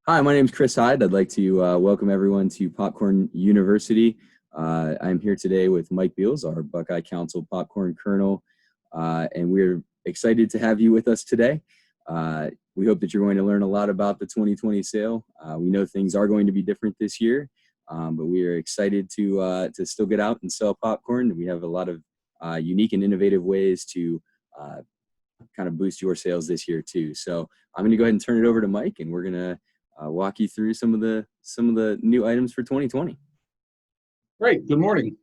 Hi, my name is Chris Hyde. I'd like to welcome everyone to Popcorn University. I'm here today with Mike Beals, our Buckeye Council Popcorn Kernel, and we're excited to have you with us today. We hope that you're going to learn a lot about the 2020 sale. We know things are going to be different this year, but we are excited to still get out and sell popcorn. We have a lot of unique and innovative ways to kind of boost your sales this year too. So I'm going to go ahead and turn it over to Mike, and we're going to walk you through some of the new items for 2020. Great. Good morning.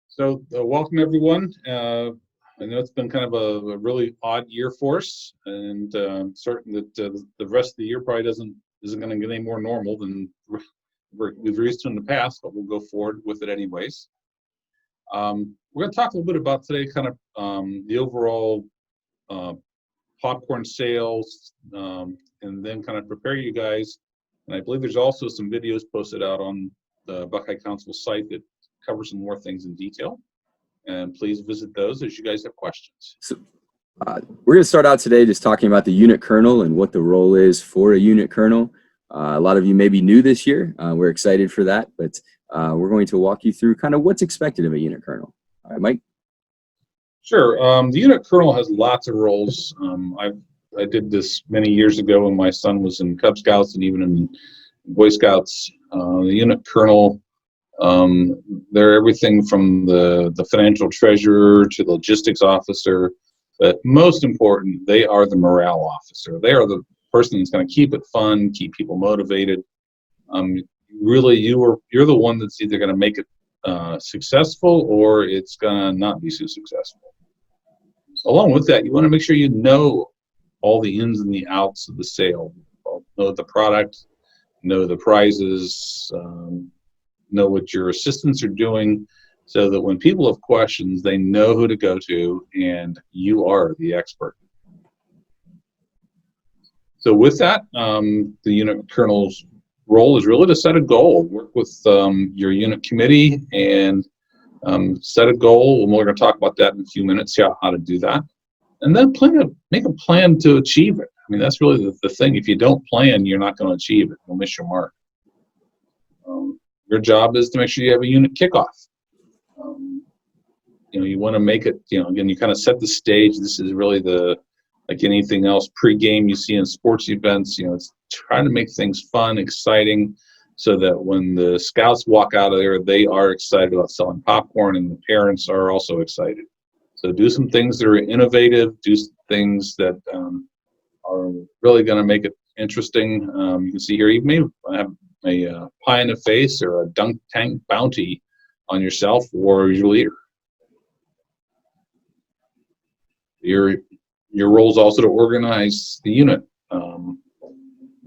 So welcome everyone. I know it's been kind of a really odd year for us, and certain that the rest of the year probably isn't going to get any more normal than we've used in the past, but we'll go forward with it anyways. We're going to talk a little bit about today, kind of the overall popcorn sales, and then kind of prepare you guys. And I believe there's also some videos posted out on the Buckeye Council site that cover some more things in detail. And please visit those as you guys have questions. So we're going to start out today just talking about the unit kernel and what the role is for a unit kernel. A lot of you may be new this year. We're excited for that, but we're going to walk you through kind of what's expected of a unit kernel. All right, Mike? Sure. The unit kernel has lots of roles. I did this many years ago when my son was in Cub Scouts and even in Boy Scouts. The unit kernel, they're everything from the financial treasurer to the logistics officer, but most important, they are the morale officer. They are the person that's going to keep it fun, keep people motivated. Really, you're the one that's either going to make it successful or it's going to not be so successful. Along with that, you want to make sure you know all the ins and the outs of the sale. Know the product, know the prizes, know what your assistants are doing, so that when people have questions, they know who to go to, and you are the expert. So with that, the unit kernel's role is really to set a goal, work with your unit committee, and set a goal, and we're going to talk about that in a few minutes, how to do that. And then make a plan to achieve it. I mean, that's really the thing. If you don't plan, you're not going to achieve it. You'll miss your mark. Your job is to make sure you have a unit kickoff. You want to make it, again, you kind of set the stage. This is really like anything else pre-game you see in sports events, it's trying to make things fun, exciting, so that when the scouts walk out of there, they are excited about selling popcorn, and the parents are also excited. So do some things that are innovative, do some things that are really going to make it interesting. You can see here, you may have a pie in the face or a dunk tank bounty on yourself or your leader. Your role is also to organize the unit.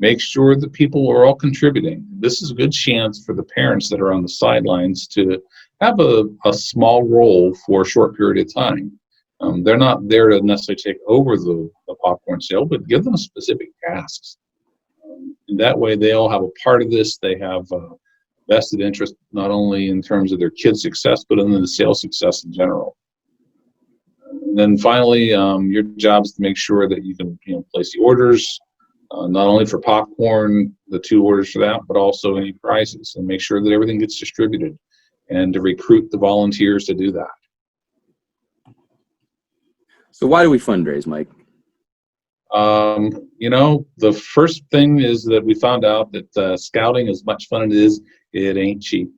Make sure that people are all contributing. This is a good chance for the parents that are on the sidelines to have a small role for a short period of time. They're not there to necessarily take over the popcorn sale, but give them specific tasks. And that way they all have a part of this. They have vested interest, not only in terms of their kids' success, but in the sales success in general. And then finally, your job is to make sure that you can place the orders, not only for popcorn, the 2 orders for that, but also any prizes, and make sure that everything gets distributed, and to recruit the volunteers to do that. So why do we fundraise, Mike? The first thing is that we found out that scouting, as much fun as it ain't cheap.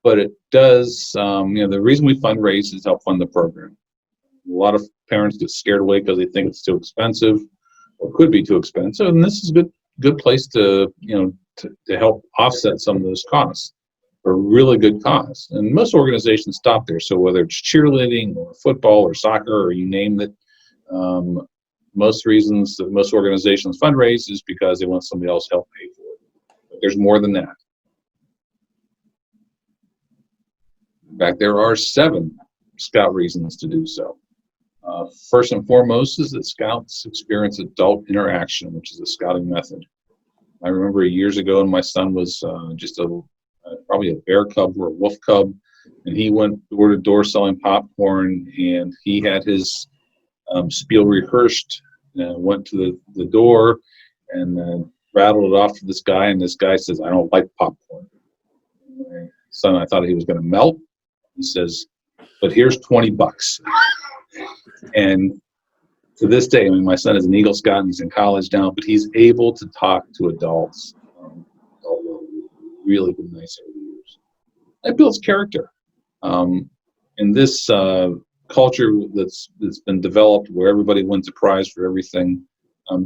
But it does, the reason we fundraise is help fund the program. A lot of parents get scared away because they think it's too expensive or could be too expensive. And this is a good place to help offset some of those costs for a really good cause. And most organizations stop there. So whether it's cheerleading or football or soccer or you name it, most reasons that most organizations fundraise is because they want somebody else to help pay for it. But there's more than that. In fact, there are 7 scout reasons to do so. First and foremost is that scouts experience adult interaction, which is the scouting method. I remember years ago when my son was just probably a bear cub or a wolf cub, and he went door to door selling popcorn, and he had his Spiel rehearsed, went to the door and rattled it off to this guy, and this guy says, "I don't like popcorn." My son, I thought he was going to melt. He says, "But here's $20." And to this day, I mean, my son is an Eagle Scout and he's in college now, but he's able to talk to adults. Really been nice over the years. That builds character. In this culture that's been developed where everybody wins a prize for everything,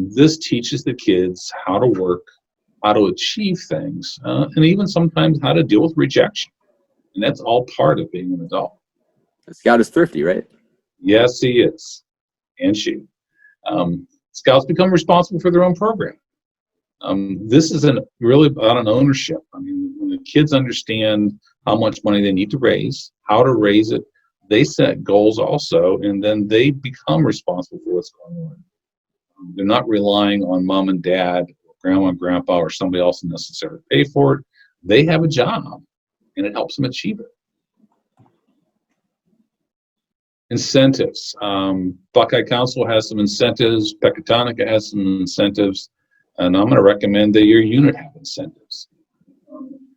this teaches the kids how to work, how to achieve things, and even sometimes how to deal with rejection. And that's all part of being an adult. A scout is thrifty, right? Yes, he is. And she. Scouts become responsible for their own program. This isn't really about an ownership. I mean, when the kids understand how much money they need to raise, how to raise it, they set goals also, and then they become responsible for what's going on. They're not relying on mom and dad, or grandma and grandpa, or somebody else to necessarily pay for it. They have a job, and it helps them achieve it. Incentives. Buckeye Council has some incentives. Pecatonica has some incentives. And I'm going to recommend that your unit have incentives.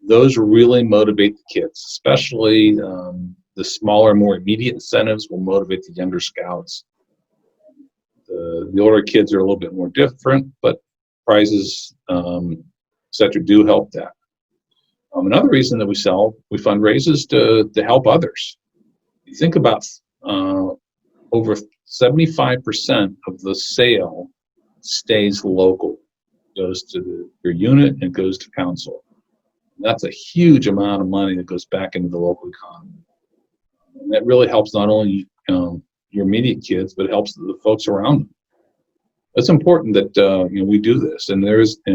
Those really motivate the kids, especially the smaller, more immediate incentives will motivate the younger scouts. The older kids are a little bit more different, but prizes, etc., do help that. Another reason that we fundraise is to help others. You think about over 75% of the sale stays local, goes to your unit and goes to council. And that's a huge amount of money that goes back into the local economy. And that really helps not only your immediate kids, but it helps the folks around them. It's important that we do this, and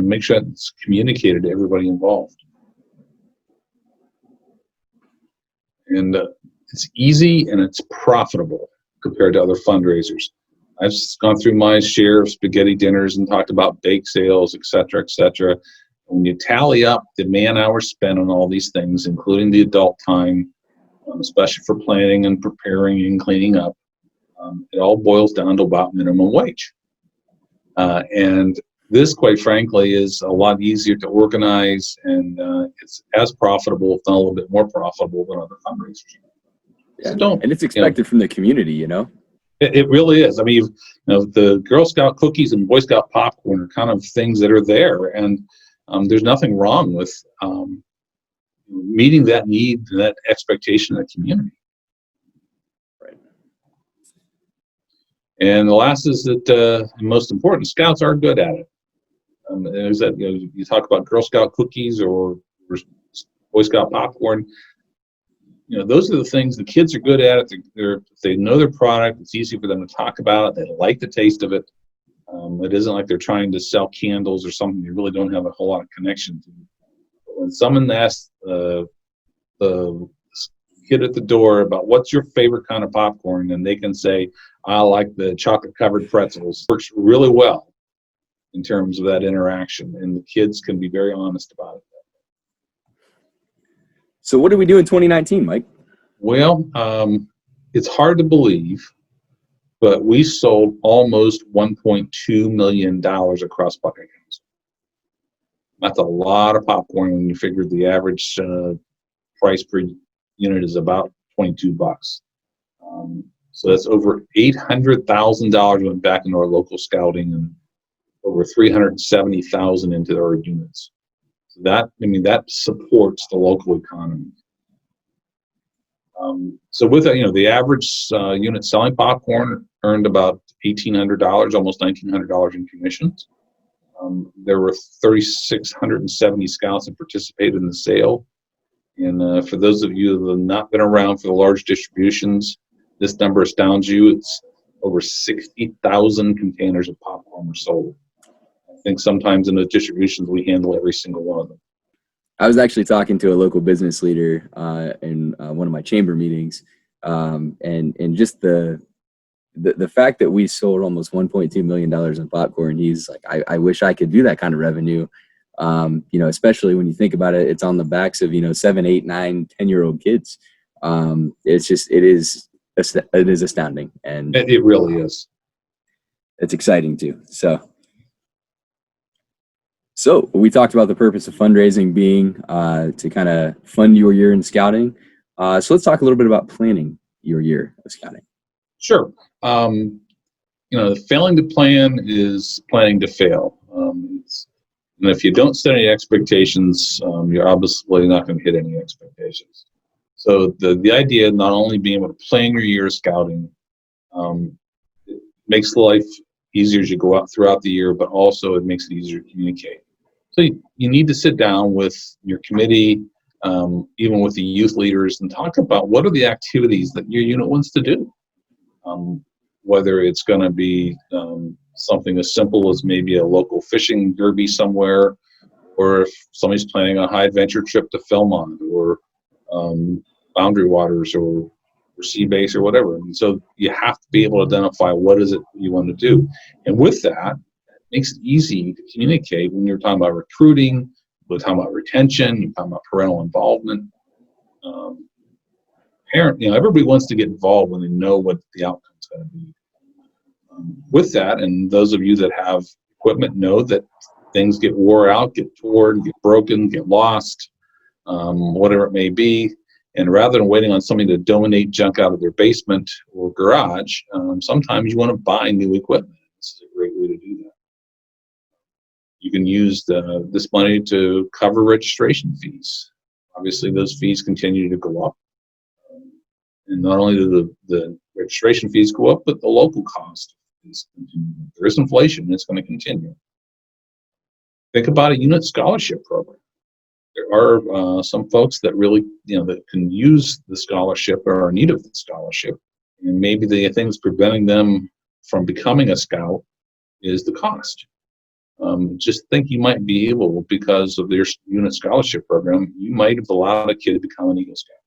make sure it's communicated to everybody involved. And it's easy and it's profitable compared to other fundraisers. I've gone through my share of spaghetti dinners and talked about bake sales, et cetera, et cetera. When you tally up the man hours spent on all these things, including the adult time, especially for planning and preparing and cleaning up, it all boils down to about minimum wage. And this, quite frankly, is a lot easier to organize, and it's as profitable, if not a little bit more profitable than other fundraisers. Yeah. So and it's expected from the community, you know? It really is. I mean, the Girl Scout cookies and Boy Scout popcorn are kind of things that are there, and there's nothing wrong with meeting that need and that expectation of the community. Right. And the last is that most important, Scouts are good at it. Is that you talk about Girl Scout cookies or Boy Scout popcorn. Those are the things the kids are good at. They know their product. It's easy for them to talk about it. They like the taste of it. It isn't like they're trying to sell candles or something you really don't have a whole lot of connection to. But when someone asks the kid at the door about what's your favorite kind of popcorn, and they can say, I like the chocolate-covered pretzels, it works really well in terms of that interaction, and the kids can be very honest about it. So what did we do in 2019, Mike? Well, it's hard to believe, but we sold almost $1.2 million across Buckeye Council. That's a lot of popcorn when you figure the average price per unit is about $22. So that's over $800,000 went back into our local scouting, and over $370,000 into our units. So that supports the local economy. So with that, the average unit selling popcorn earned about $1,800, almost $1,900 in commissions. There were 3,670 scouts that participated in the sale. And for those of you who have not been around for the large distributions, this number astounds you. It's over 60,000 containers of popcorn were sold. I think sometimes in those distributions, we handle every single one of them. I was actually talking to a local business leader in one of my chamber meetings, and just the fact that we sold almost $1.2 million in popcorn, he's like, I wish I could do that kind of revenue. Especially when you think about it, it's on the backs of 7, 8, 9, 10-year-old kids. It is astounding, and it really is. it's exciting too. So we talked about the purpose of fundraising being to kind of fund your year in scouting. So let's talk a little bit about planning your year of scouting. Sure. Failing to plan is planning to fail. And if you don't set any expectations, you're obviously not going to hit any expectations. So the idea of not only being able to plan your year of scouting, it makes life easier as you go out throughout the year, but also it makes it easier to communicate. So you need to sit down with your committee, even with the youth leaders, and talk about what are the activities that your unit wants to do. Whether it's going to be something as simple as maybe a local fishing derby somewhere, or if somebody's planning a high adventure trip to Philmont or Boundary Waters or Sea Base or whatever. And so you have to be able to identify what is it you want to do. And with that, it makes it easy to communicate when you're talking about recruiting, we're talking about retention, you're talking about parental involvement. Everybody wants to get involved when they know what the outcome's going to be. With that, and those of you that have equipment know that things get wore out, get torn, get broken, get lost, whatever it may be. And rather than waiting on somebody to donate junk out of their basement or garage, sometimes you want to buy new equipment. This is a great way to do that. You can use this money to cover registration fees. Obviously, those fees continue to go up. And not only do the registration fees go up, but the local cost is continuing. There is inflation, and it's going to continue. Think about a unit scholarship program. There are some folks that really, that can use the scholarship or are in need of the scholarship. And maybe the things preventing them from becoming a scout is the cost. Just think you might be able, because of their unit scholarship program, you might have allowed a kid to become an Eagle Scout.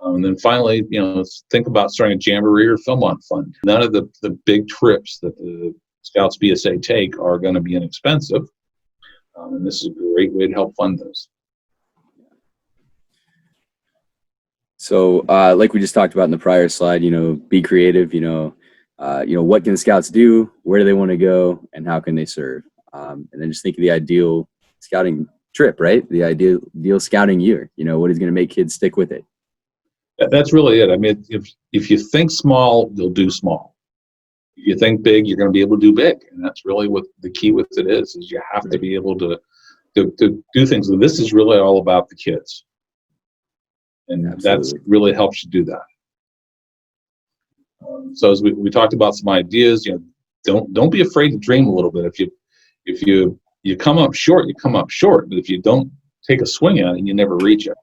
And then finally, think about starting a Jamboree or Philmont Fund. None of the big trips that the Scouts BSA take are going to be inexpensive. And this is a great way to help fund those. So like we just talked about in the prior slide, be creative, what can the Scouts do? Where do they want to go? And how can they serve? And then just think of the ideal scouting trip, right? The ideal scouting year, what is going to make kids stick with it? That's really it. I mean, if you think small, you'll do small. If you think big, you're going to be able to do big. And that's really what the key with it is you have to be able to do things. And this is really all about the kids. And that's really helps you do that. So as we talked about some ideas, don't be afraid to dream a little bit. If you come up short, you come up short. But if you don't take a swing at it, you never reach it.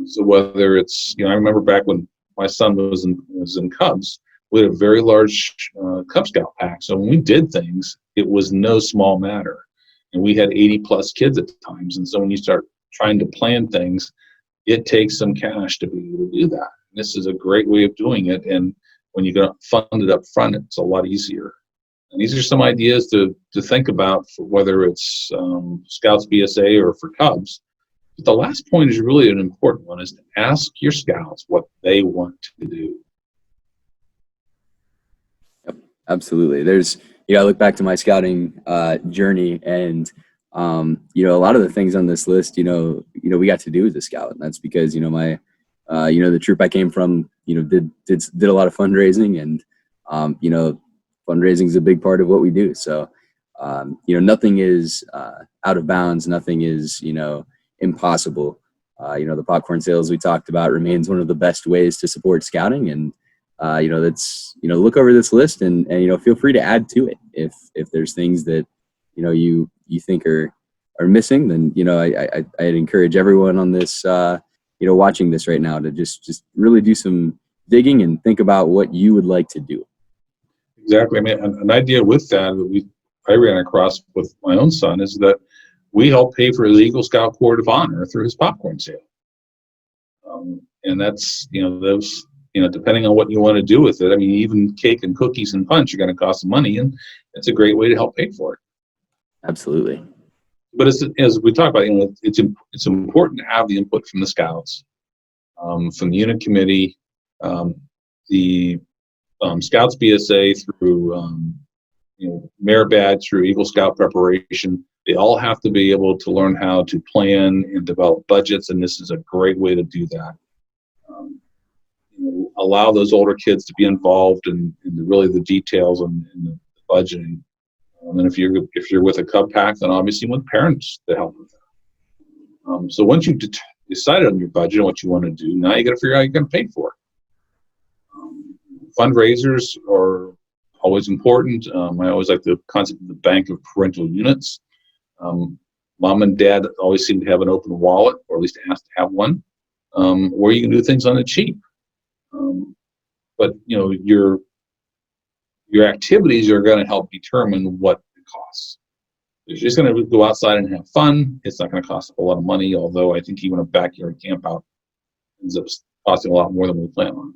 So whether it's, I remember back when my son was in Cubs, we had a very large Cub Scout pack. So when we did things, it was no small matter. And we had 80 plus kids at times. And so when you start trying to plan things, it takes some cash to be able to do that. And this is a great way of doing it. And when you got funded up front, it's a lot easier. And these are some ideas to think about for whether it's Scouts BSA or for Cubs. But the last point is really an important one, is to ask your Scouts what they want to do. Yep, absolutely. There's, I look back to my scouting journey, and a lot of the things on this list, we got to do as a scout, and that's because my the troop I came from, did a lot of fundraising, and fundraising is a big part of what we do. So nothing is out of bounds, nothing is impossible. The popcorn sales we talked about remains one of the best ways to support scouting, and that's look over this list and feel free to add to it if there's things that you think are missing. Then I'd encourage everyone on this watching this right now to just really do some digging and think about what you would like to do. Exactly. I mean, an idea with that I ran across with my own son is that we help pay for his Eagle Scout Court of Honor through his popcorn sale. And that's, those, depending on what you want to do with it. I mean, even cake and cookies and punch are going to cost some money, and it's a great way to help pay for it. Absolutely. But as we talk about, it's important to have the input from the Scouts, from the unit committee, the Scouts BSA through merit badge through Eagle Scout preparation. They all have to be able to learn how to plan and develop budgets, and this is a great way to do that. Allow those older kids to be involved in really the details and the budgeting. And if you're with a Cub Pack, then obviously you want parents to help with that. So once you've decided on your budget and what you want to do, now you got to figure out how you're going to pay for it. Fundraisers are always important. I always like the concept of the bank of parental units. Mom and dad always seem to have an open wallet, or at least ask to have one, where you can do things on the cheap. But your activities are going to help determine what it costs. If you're just going to go outside and have fun, it's not going to cost a lot of money, although I think even a backyard camp out ends up costing a lot more than we plan on.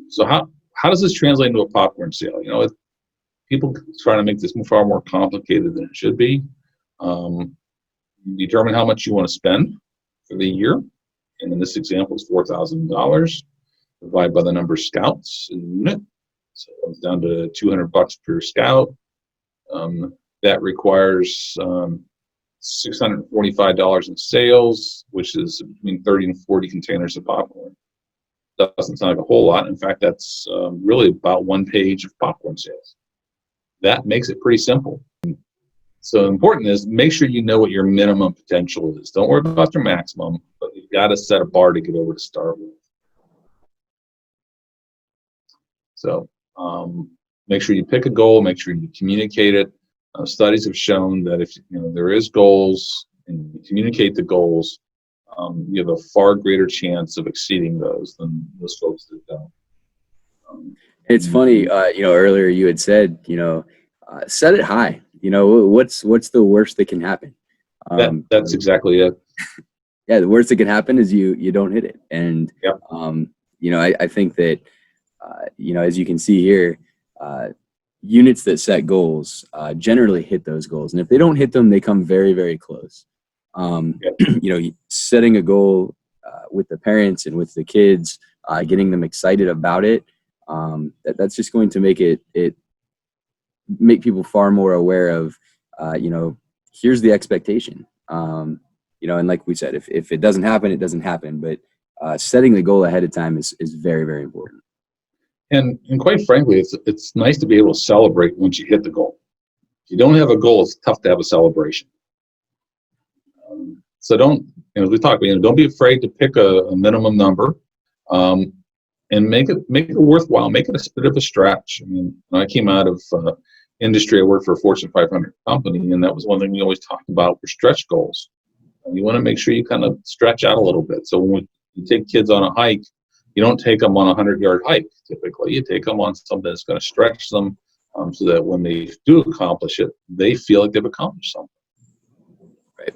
So how does this translate into a popcorn sale? People try to make this far more complicated than it should be. Determine how much you want to spend for the year. And in this example, it's $4,000. Divide by the number of scouts in the unit. So it comes down to $200 per scout. That requires $645 in sales, which is between 30 and 40 containers of popcorn. Doesn't sound like a whole lot. In fact, that's really about 1 page of popcorn sales. That makes it pretty simple. So important is make sure you know what your minimum potential is. Don't worry about your maximum, but you've got to set a bar to get over to start with. So make sure you pick a goal, make sure you communicate it. Studies have shown that if there is goals and you communicate the goals, you have a far greater chance of exceeding those than those folks that don't. It's funny, earlier you had said, set it high. What's the worst that can happen? That's exactly it. Yeah, the worst that can happen is you don't hit it. And, yep. I think that, as you can see here, units that set goals generally hit those goals. And if they don't hit them, they come very, very close. Yep. Setting a goal with the parents and with the kids, getting them excited about it, that's just going to make people far more aware of, here's the expectation. And like we said, if it doesn't happen, it doesn't happen. But setting the goal ahead of time is very, very important. And quite frankly, it's nice to be able to celebrate once you hit the goal. If you don't have a goal, it's tough to have a celebration. So don't, as we talked about, don't be afraid to pick a minimum number, and make it worthwhile. Make it a bit of a stretch. When I came out of industry, I worked for a Fortune 500 company, and that was one thing we always talked about were stretch goals. And you want to make sure you kind of stretch out a little bit. So when you take kids on a hike, you don't take them on a 100-yard hike. Typically, you take them on something that's going to stretch them, so that when they do accomplish it, they feel like they've accomplished something. Right.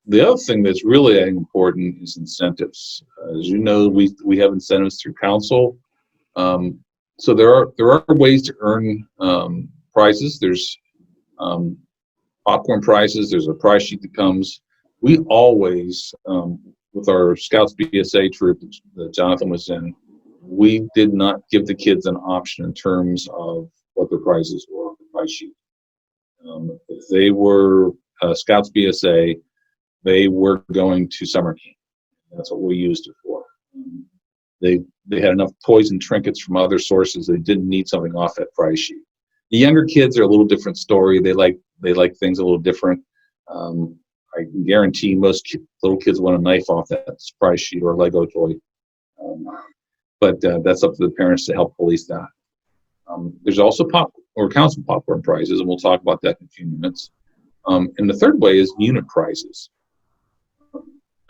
The other thing that's really important is incentives. As you know, we have incentives through council. So there are ways to earn prizes. There's popcorn prizes. There's a prize sheet that comes. We always, with our Scouts BSA troop that Jonathan was in, we did not give the kids an option in terms of what their prizes were on the prize sheet. If they were Scouts BSA, they were going to summer camp. That's what we used it for. They had enough toys and trinkets from other sources. They didn't need something off that prize sheet. The younger kids are a little different story. They like things a little different. I can guarantee most little kids want a knife off that prize sheet or a Lego toy. But that's up to the parents to help police that. There's also council popcorn prizes, and we'll talk about that in a few minutes. And the third way is unit prizes.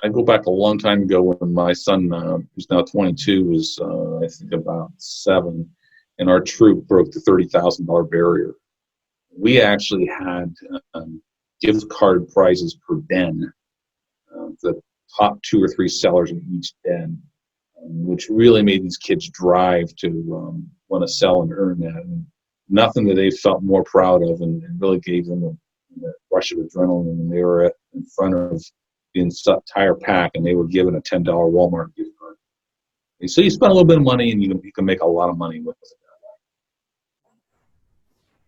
I go back a long time ago when my son, who's now 22, was I think about 7, and our troop broke the $30,000 barrier. We actually had gift card prizes per den, the top 2 or 3 sellers in each den, which really made these kids drive to want to sell and earn that. And nothing that they felt more proud of, and really gave them a rush of adrenaline when they were in front of the entire pack, and they were given a $10 Walmart gift card. And so you spend a little bit of money, and you can make a lot of money with it.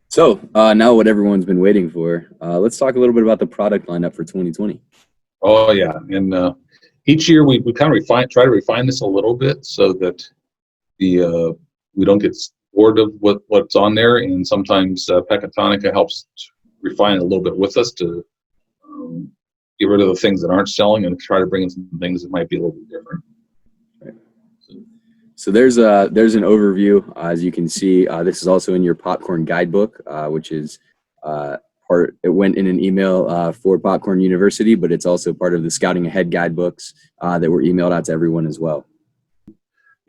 So now what everyone's been waiting for, let's talk a little bit about the product lineup for 2020. Oh yeah, and each year we kind of try to refine this a little bit so that the we don't get bored of what's on there, and sometimes Pecatonica helps refine it a little bit with us to get rid of the things that aren't selling and try to bring in some things that might be a little bit different. Right. So there's an overview, as you can see. This is also in your popcorn guidebook, which is it went in an email for Popcorn University, but it's also part of the Scouting Ahead guidebooks that were emailed out to everyone as well.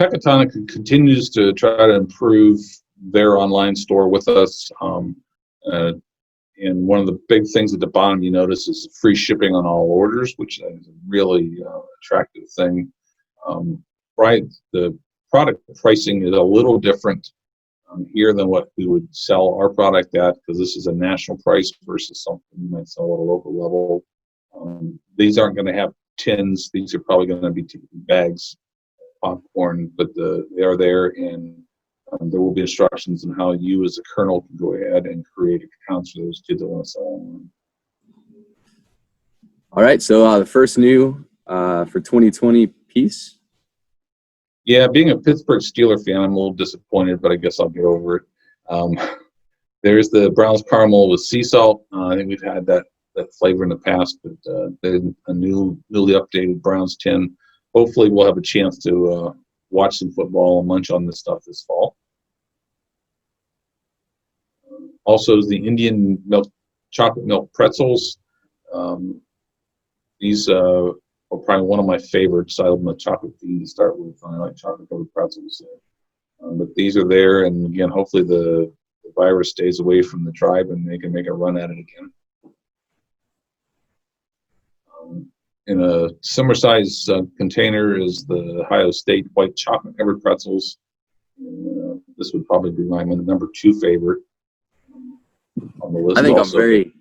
Pecatonica continues to try to improve their online store with us. And one of the big things at the bottom you notice is free shipping on all orders, which is a really attractive thing. Right, the product pricing is a little different here than what we would sell our product at, because this is a national price versus something you might sell at a local level. These aren't going to have tins. These are probably going to be bags of popcorn, but they are there, and there will be instructions on how you as a Kernel can go ahead and create accounts for those kids that want to sell online. All right, so the first new for 2020 piece. Yeah, being a Pittsburgh Steelers fan, I'm a little disappointed, but I guess I'll get over it. There's the Browns caramel with sea salt. I think we've had that flavor in the past, but there's a newly updated Browns tin. Hopefully we'll have a chance to watch some football and munch on this stuff this fall. Also is the Indian chocolate milk pretzels. These are probably one of my favorites. I love my chocolate tea to start with. I like chocolate covered pretzels. But these are there, and again, hopefully the virus stays away from the tribe and they can make a run at it again. In a similar size container is the Ohio State white chocolate covered pretzels. This would probably be my number 2 favorite on the list. I think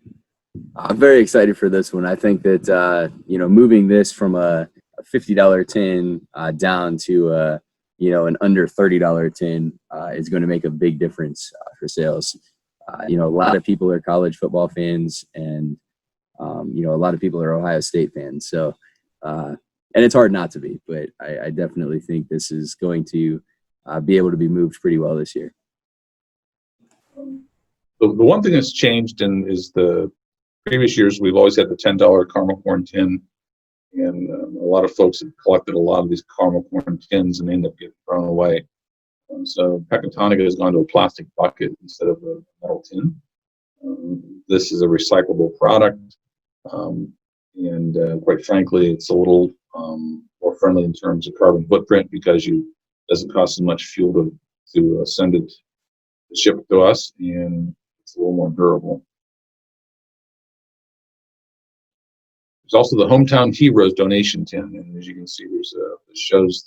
I'm very excited for this one. I think that moving this from a $50 tin down to an under $30 tin is going to make a big difference for sales. A lot of people are college football fans, and a lot of people are Ohio State fans. So, and it's hard not to be, but I definitely think this is going to be able to be moved pretty well this year. The one thing that's changed is the previous years, we've always had the $10 caramel corn tin, and a lot of folks have collected a lot of these caramel corn tins and end up getting thrown away. So Pecatonica has gone to a plastic bucket instead of a metal tin. This is a recyclable product, and quite frankly, it's a little more friendly in terms of carbon footprint, because it doesn't cost as much fuel to send it, to ship it to us, and it's a little more durable. There's also the Hometown Heroes donation tin, and as you can see, it shows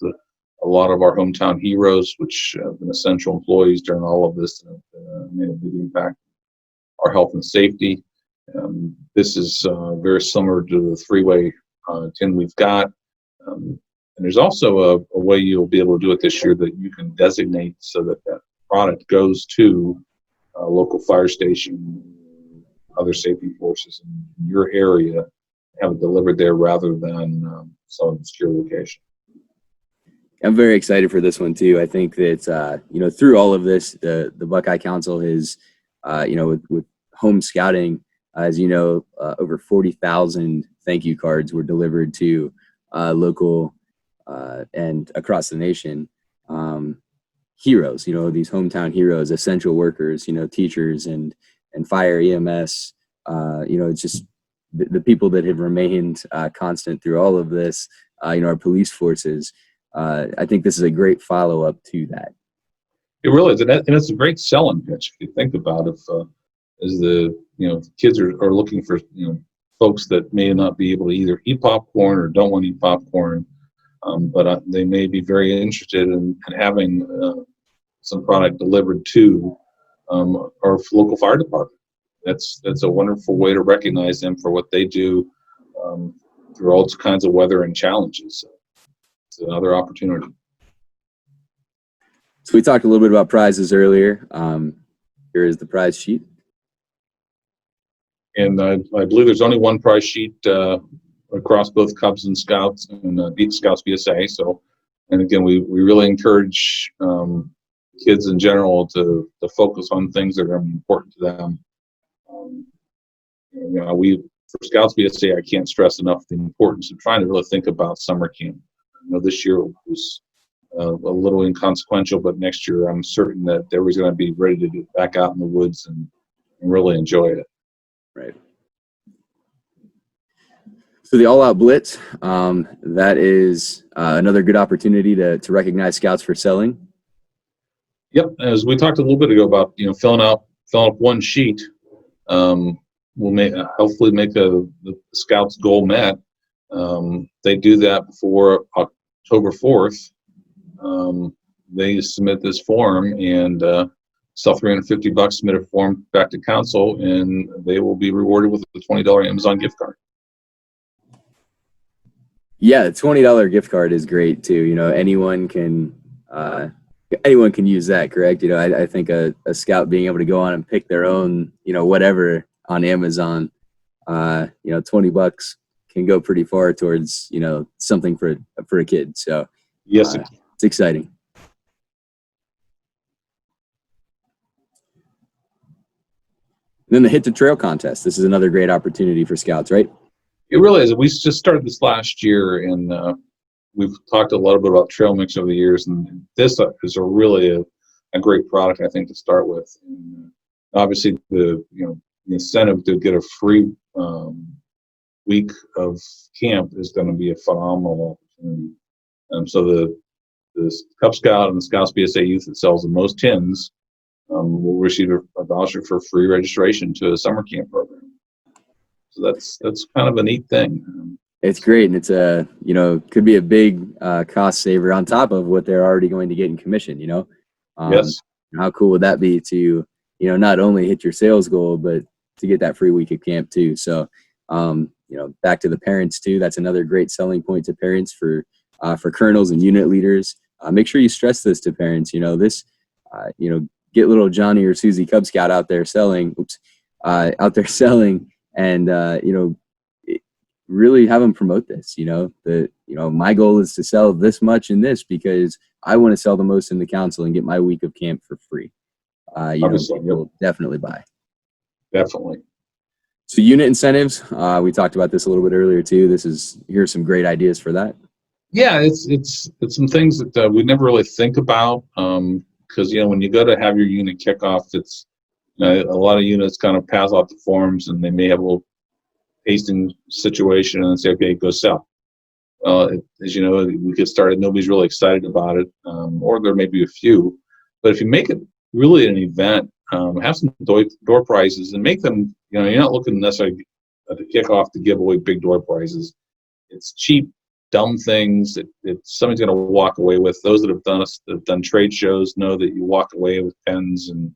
a lot of our hometown heroes, which have been essential employees during all of this, and have made a big impact on our health and safety. This is very similar to the 3-way tin we've got. And there's also a way you'll be able to do it this year that you can designate so that product goes to a local fire station, other safety forces in your area, have it delivered there rather than some obscure location. I'm very excited for this one too. I think that through all of this, the Buckeye Council has, with home scouting, as you know, over 40,000 thank you cards were delivered to local and across the nation heroes. These hometown heroes, essential workers, teachers and fire, EMS. It's just the people that have remained constant through all of this. Our police forces. I think this is a great follow-up to that. It really is, and it's a great selling pitch if you think about it. As the kids are looking for folks that may not be able to either eat popcorn or don't want to eat popcorn, but they may be very interested in having some product delivered to our local fire department. That's a wonderful way to recognize them for what they do through all kinds of weather and challenges. So it's another opportunity. So we talked a little bit about prizes earlier. Here is the prize sheet. And I believe there's only one prize sheet across both Cubs and Scouts and Beat Scouts BSA. So, and again, we really encourage kids in general to focus on things that are important to them. For Scouts BSA, I can't stress enough the importance of trying to really think about summer camp. This year was a little inconsequential, but next year I'm certain that everybody's going to be ready to get back out in the woods and really enjoy it. Right. So the All Out Blitz, that is another good opportunity to recognize Scouts for selling. Yep, as we talked a little bit ago about filling up one sheet, will hopefully make the Scouts goal met. They do that before October 4th. They submit this form and sell $350, submit a form back to council, and they will be rewarded with a $20 Amazon gift card. Yeah, the $20 gift card is great too. Anyone can use that, correct? I think a Scout being able to go on and pick their own, whatever on Amazon, $20 can go pretty far towards, something for a kid. So yes, it's exciting. And then the Hit the Trail contest. This is another great opportunity for Scouts, right? It really is. We just started this last year, and we've talked a lot about trail mix over the years, and this is really a great product, I think, to start with. And obviously, the incentive to get a free week of camp is going to be a phenomenal opportunity. So the Cub Scout and the Scouts BSA youth that sells the most tins will receive a voucher for free registration to a summer camp program. So that's kind of a neat thing. It's great, and it's could be a big cost saver on top of what they're already going to get in commission. Yes. How cool would that be to not only hit your sales goal, but to get that free week of camp too. So back to the parents too. That's another great selling point to parents for colonels and unit leaders. Make sure you stress this to parents. Get little Johnny or Susie Cub Scout out there selling. And really have them promote this. My goal is to sell this much in this because I want to sell the most in the council and get my week of camp for free. You'll definitely buy. Definitely. So unit incentives, we talked about this a little bit earlier too. Here's some great ideas for that. Yeah, it's some things that we never really think about because when you go to have your unit kickoff, it's a lot of units kind of pass off the forms and they may have a little tasting situation and say, okay, go sell. As you know, we get started, nobody's really excited about it, or there may be a few. But if you make it really an event, have some door prizes and make them, you're not looking necessarily at the kickoff to give away big door prizes. It's cheap, dumb things that somebody's going to walk away with. Those that have done trade shows know that you walk away with pens and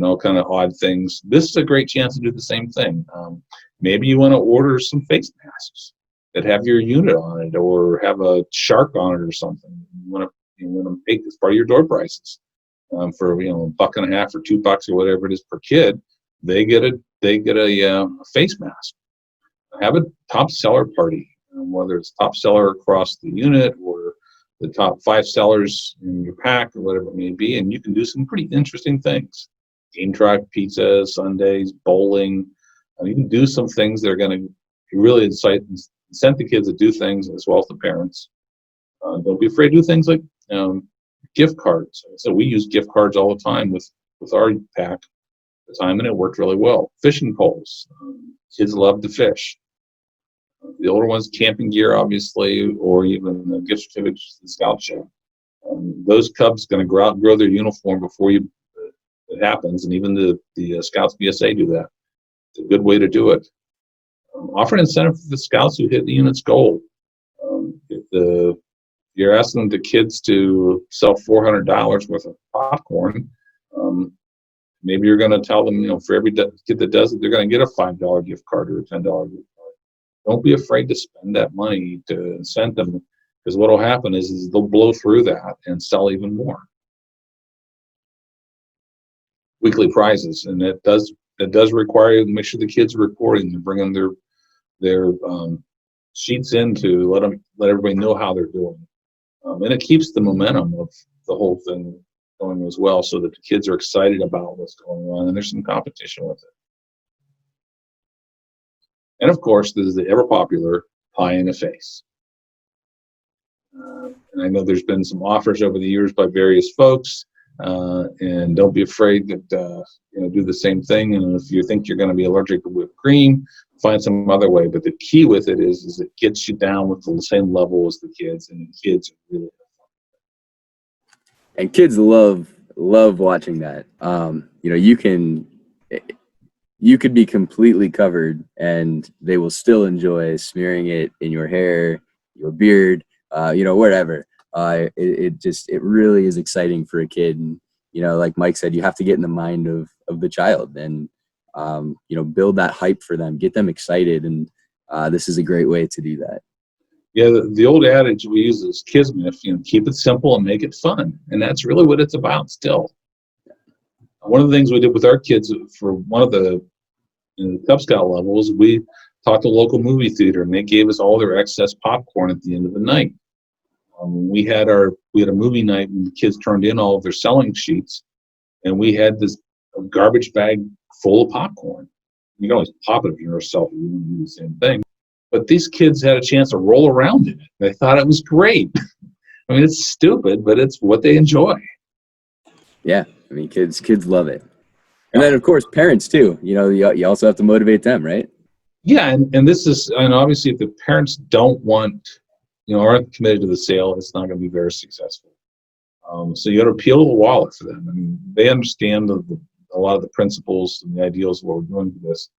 all kind of odd things. This is a great chance to do the same thing. Maybe you want to order some face masks that have your unit on it, or have a shark on it or something. You want to make this part of your door prices for $1.50 or $2 or whatever it is per kid. They get a face mask. Have a top seller party, whether it's top seller across the unit or the top 5 sellers in your pack or whatever it may be, and you can do some pretty interesting things. Game drive pizza, Sundays, bowling. You can do some things that are going to really incent the kids to do things as well as the parents. Don't be afraid to do things like gift cards. So we use gift cards all the time with our pack at the time, and it worked really well. Fishing poles. Kids love to fish. The older ones, camping gear, obviously, or even gift certificates to the scout show. Those Cubs going to grow out and grow their uniform before it happens, and even the Scouts BSA do that. It's a good way to do it. Offer an incentive for the Scouts who hit the unit's goal. If you're asking the kids to sell $400 worth of popcorn, maybe you're going to tell them, for every kid that does it, they're going to get a $5 gift card or a $10 gift card. Don't be afraid to spend that money to incent them, because what will happen is they'll blow through that and sell even more. Weekly prizes, and it does require you to make sure the kids are reporting and bringing their sheets in to let everybody know how they're doing, and it keeps the momentum of the whole thing going as well, so that the kids are excited about what's going on and there's some competition with it. And of course, there's the ever popular pie in the face. And I know there's been some offers over the years by various folks, and don't be afraid that do the same thing. And if you think you're going to be allergic to whipped cream, find some other way. But the key with it is it gets you down with the same level as the kids, and the kids are really fun. And kids love watching that. You could be completely covered and they will still enjoy smearing it in your hair, your beard, wherever. It really is exciting for a kid. And, like Mike said, you have to get in the mind of the child and, build that hype for them, get them excited. And this is a great way to do that. Yeah, the old adage we use is kismet, keep it simple and make it fun. And that's really what it's about still. One of the things we did with our kids for one of the Cub Scout levels, we talked to a local movie theater, and they gave us all their excess popcorn at the end of the night. We had a movie night, and the kids turned in all of their selling sheets, and we had this garbage bag full of popcorn. You can always pop it if you're yourself, you wouldn't do the same thing. But these kids had a chance to roll around in it. They thought it was great. I mean, it's stupid, but it's what they enjoy. Yeah, I mean, kids love it. And then, of course, parents too. You also have to motivate them, right? Yeah, and obviously, if the parents don't want, aren't committed to the sale, it's not going to be very successful. So you got to appeal to the wallet for them. I mean, they understand a lot of the principles and the ideals of what we're doing for this,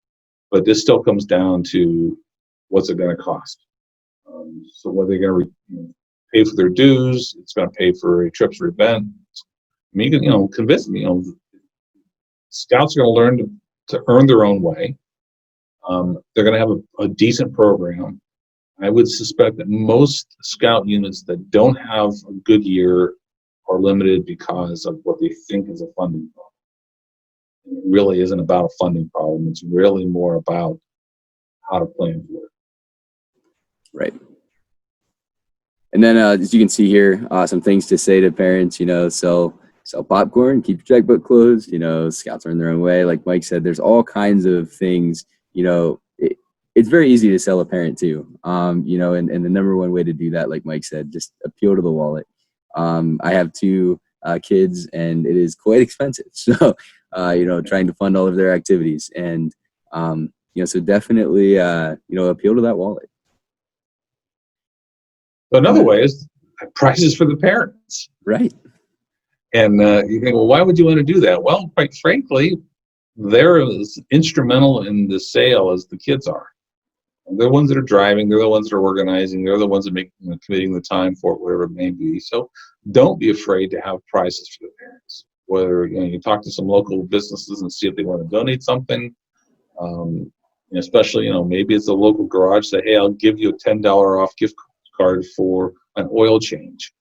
but this still comes down to what's it going to cost. So what they're going to pay for their dues, it's going to pay for a trips or event. I mean, you can convince them. Scouts are going to learn to earn their own way. They're going to have a decent program. I would suspect that most Scout units that don't have a good year are limited because of what they think is a funding problem. And it really isn't about a funding problem. It's really more about how to plan for it. Right. And then, as you can see here, some things to say to parents, sell popcorn, keep your checkbook closed, Scouts are in their own way. Like Mike said, there's all kinds of things, it's very easy to sell a parent too. And the number one way to do that, like Mike said, just appeal to the wallet. I have two kids and it is quite expensive. So, trying to fund all of their activities and, so definitely, appeal to that wallet. So another way is prizes for the parents. Right. And you think, well, why would you want to do that? Well, quite frankly, they're as instrumental in the sale as the kids are. They're the ones that are driving. They're the ones that are organizing. They're the ones that make committing the time for it, whatever it may be. So don't be afraid to have prizes for the parents. Whether you talk to some local businesses and see if they want to donate something. Especially maybe it's a local garage. Say, hey, I'll give you a $10 off gift card for an oil change.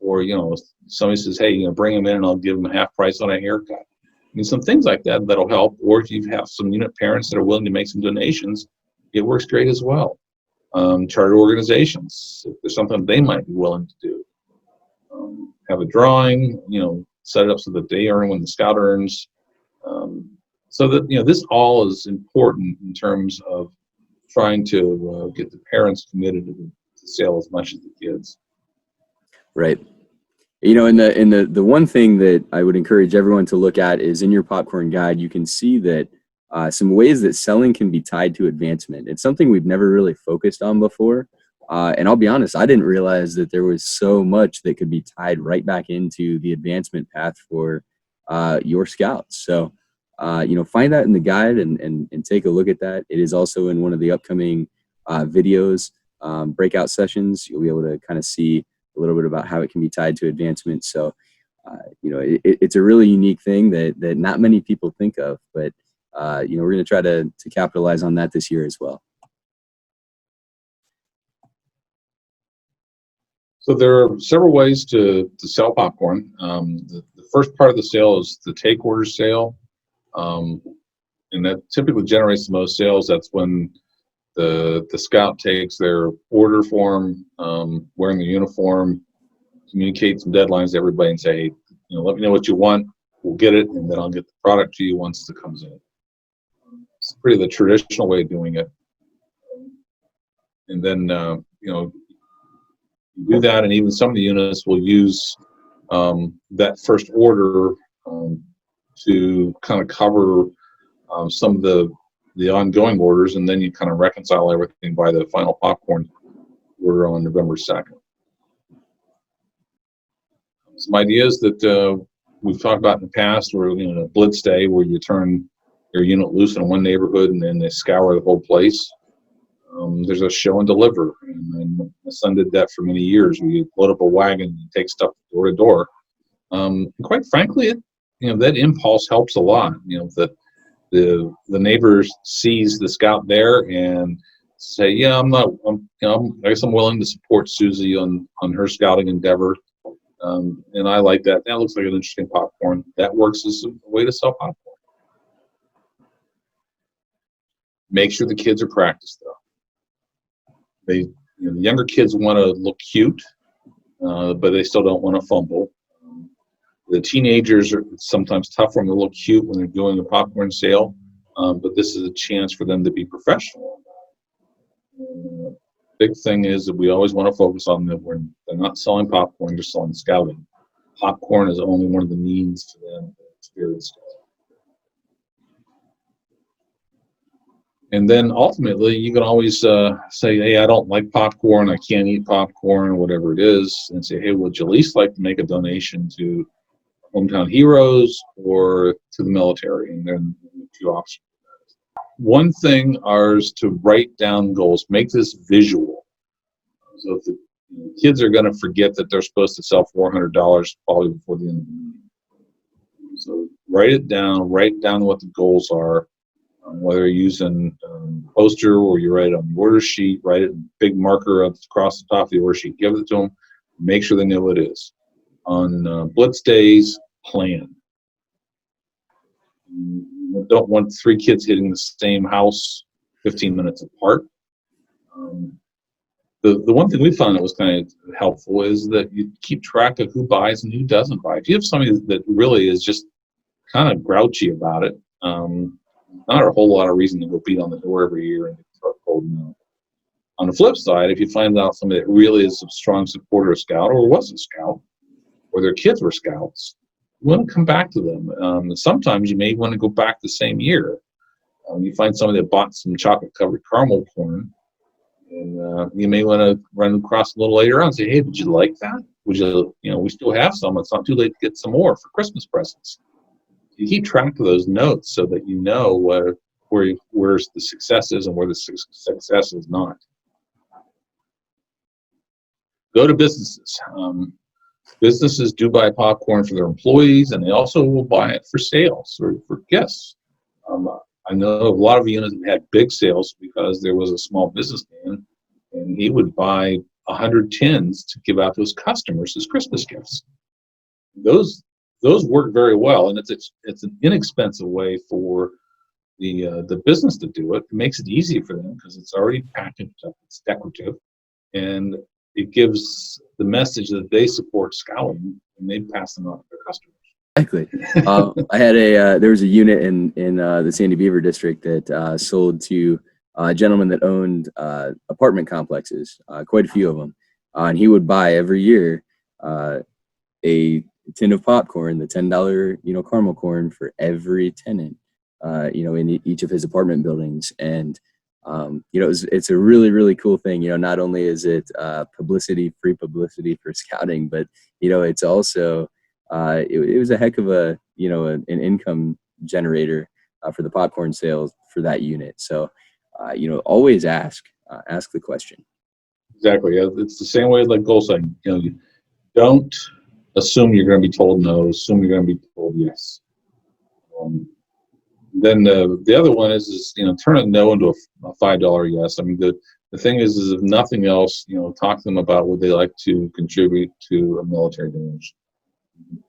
Or somebody says, hey, bring them in and I'll give them a half price on a haircut. I mean, some things like that'll help. Or if you have some unit parents that are willing to make some donations, it works great as well. Charter organizations, if there's something they might be willing to do, have a drawing, set it up so that they earn when the Scout earns. So that this all is important in terms of trying to get the parents committed to the sale as much as the kids. Right. And the one thing that I would encourage everyone to look at is in your popcorn guide, you can see that some ways that selling can be tied to advancement. It's something we've never really focused on before. And I'll be honest, I didn't realize that there was so much that could be tied right back into the advancement path for your Scouts. So, find that in the guide and take a look at that. It is also in one of the upcoming videos, breakout sessions. You'll be able to kind of see a little bit about how it can be tied to advancement. So, it's a really unique thing that not many people think of, but, we're going to try to capitalize on that this year as well. So there are several ways to sell popcorn. The first part of the sale is the take order sale, and that typically generates the most sales. That's when the scout takes their order form, wearing the uniform, communicate some deadlines to everybody, and say, let me know what you want. We'll get it, and then I'll get the product to you once it comes in. It's pretty the traditional way of doing it. And then you do that, and even some of the units will use that first order to kind of cover some of the ongoing orders, and then you kind of reconcile everything by the final popcorn order on November 2nd. Some ideas that we've talked about in the past were, a BLITZ day where you turn your unit loose in one neighborhood and then they scour the whole place. There's a show and deliver, and my son did that for many years. We load up a wagon and take stuff door to door. And quite frankly, that impulse helps a lot. The neighbor sees the scout there and say, yeah, I guess I'm willing to support Susie on her scouting endeavor. And I like that. That looks like an interesting popcorn. That works as a way to sell popcorn. Make sure the kids are practiced, though. The younger kids want to look cute, but they still don't want to fumble. The teenagers are sometimes tough for them to look cute when they're doing a popcorn sale, but this is a chance for them to be professional. Big thing is that we always want to focus on that they're not selling popcorn, they're selling scouting. Popcorn is only one of the means for them to experience scouting. And then ultimately, you can always say, hey, I don't like popcorn, I can't eat popcorn, whatever it is, and say, hey, would you at least like to make a donation to Hometown Heroes or to the military? And then two options. One thing is to write down goals, make this visual. So if the kids are going to forget that they're supposed to sell $400 probably before the end of the meeting. So write down what the goals are. Whether you're using poster or you write it on the order sheet, write it in big marker across the top of the order sheet, give it to them, make sure they know what it is. On BLITZ days, plan. You don't want 3 kids hitting the same house 15 minutes apart. The one thing we found that was kind of helpful is that you keep track of who buys and who doesn't buy. If you have somebody that really is just kind of grouchy about it, not a whole lot of reason to go beat on the door every year and start told no. On the flip side, if you find out somebody that really is a strong supporter of Scout or was a Scout, or their kids were Scouts, you want to come back to them. Sometimes you may want to go back the same year. You find somebody that bought some chocolate-covered caramel corn, and you may want to run across a little later on and say, hey, did you like that? Would you, we still have some. It's not too late to get some more for Christmas presents. You keep track of those notes so that you know where's the success is and where the success is not. Go to businesses. Businesses do buy popcorn for their employees, and they also will buy it for sales or for guests. I know a lot of units had big sales because there was a small businessman, and he would buy 100 tins to give out to his customers as Christmas gifts. Those work very well, and it's an inexpensive way for the business to do it. It makes it easy for them because it's already packaged up, it's decorative, and it gives the message that they support scouting, and they pass them on to their customers. Exactly. I had there was a unit in the Sandy Beaver district that sold to a gentleman that owned apartment complexes, quite a few of them, and he would buy every year a tin of popcorn, the $10 caramel corn for every tenant, in each of his apartment buildings. And it's a really, really cool thing. Not only is it free publicity for scouting, but it's also it was a heck of an income generator for the popcorn sales for that unit. So always ask the question. Exactly. It's the same way like goal setting. You don't assume you're going to be told no. Assume you're going to be told yes. Then the other one is turn a no into a $5 yes. I mean, the thing is if nothing else, talk to them about would they like to contribute to a military donation.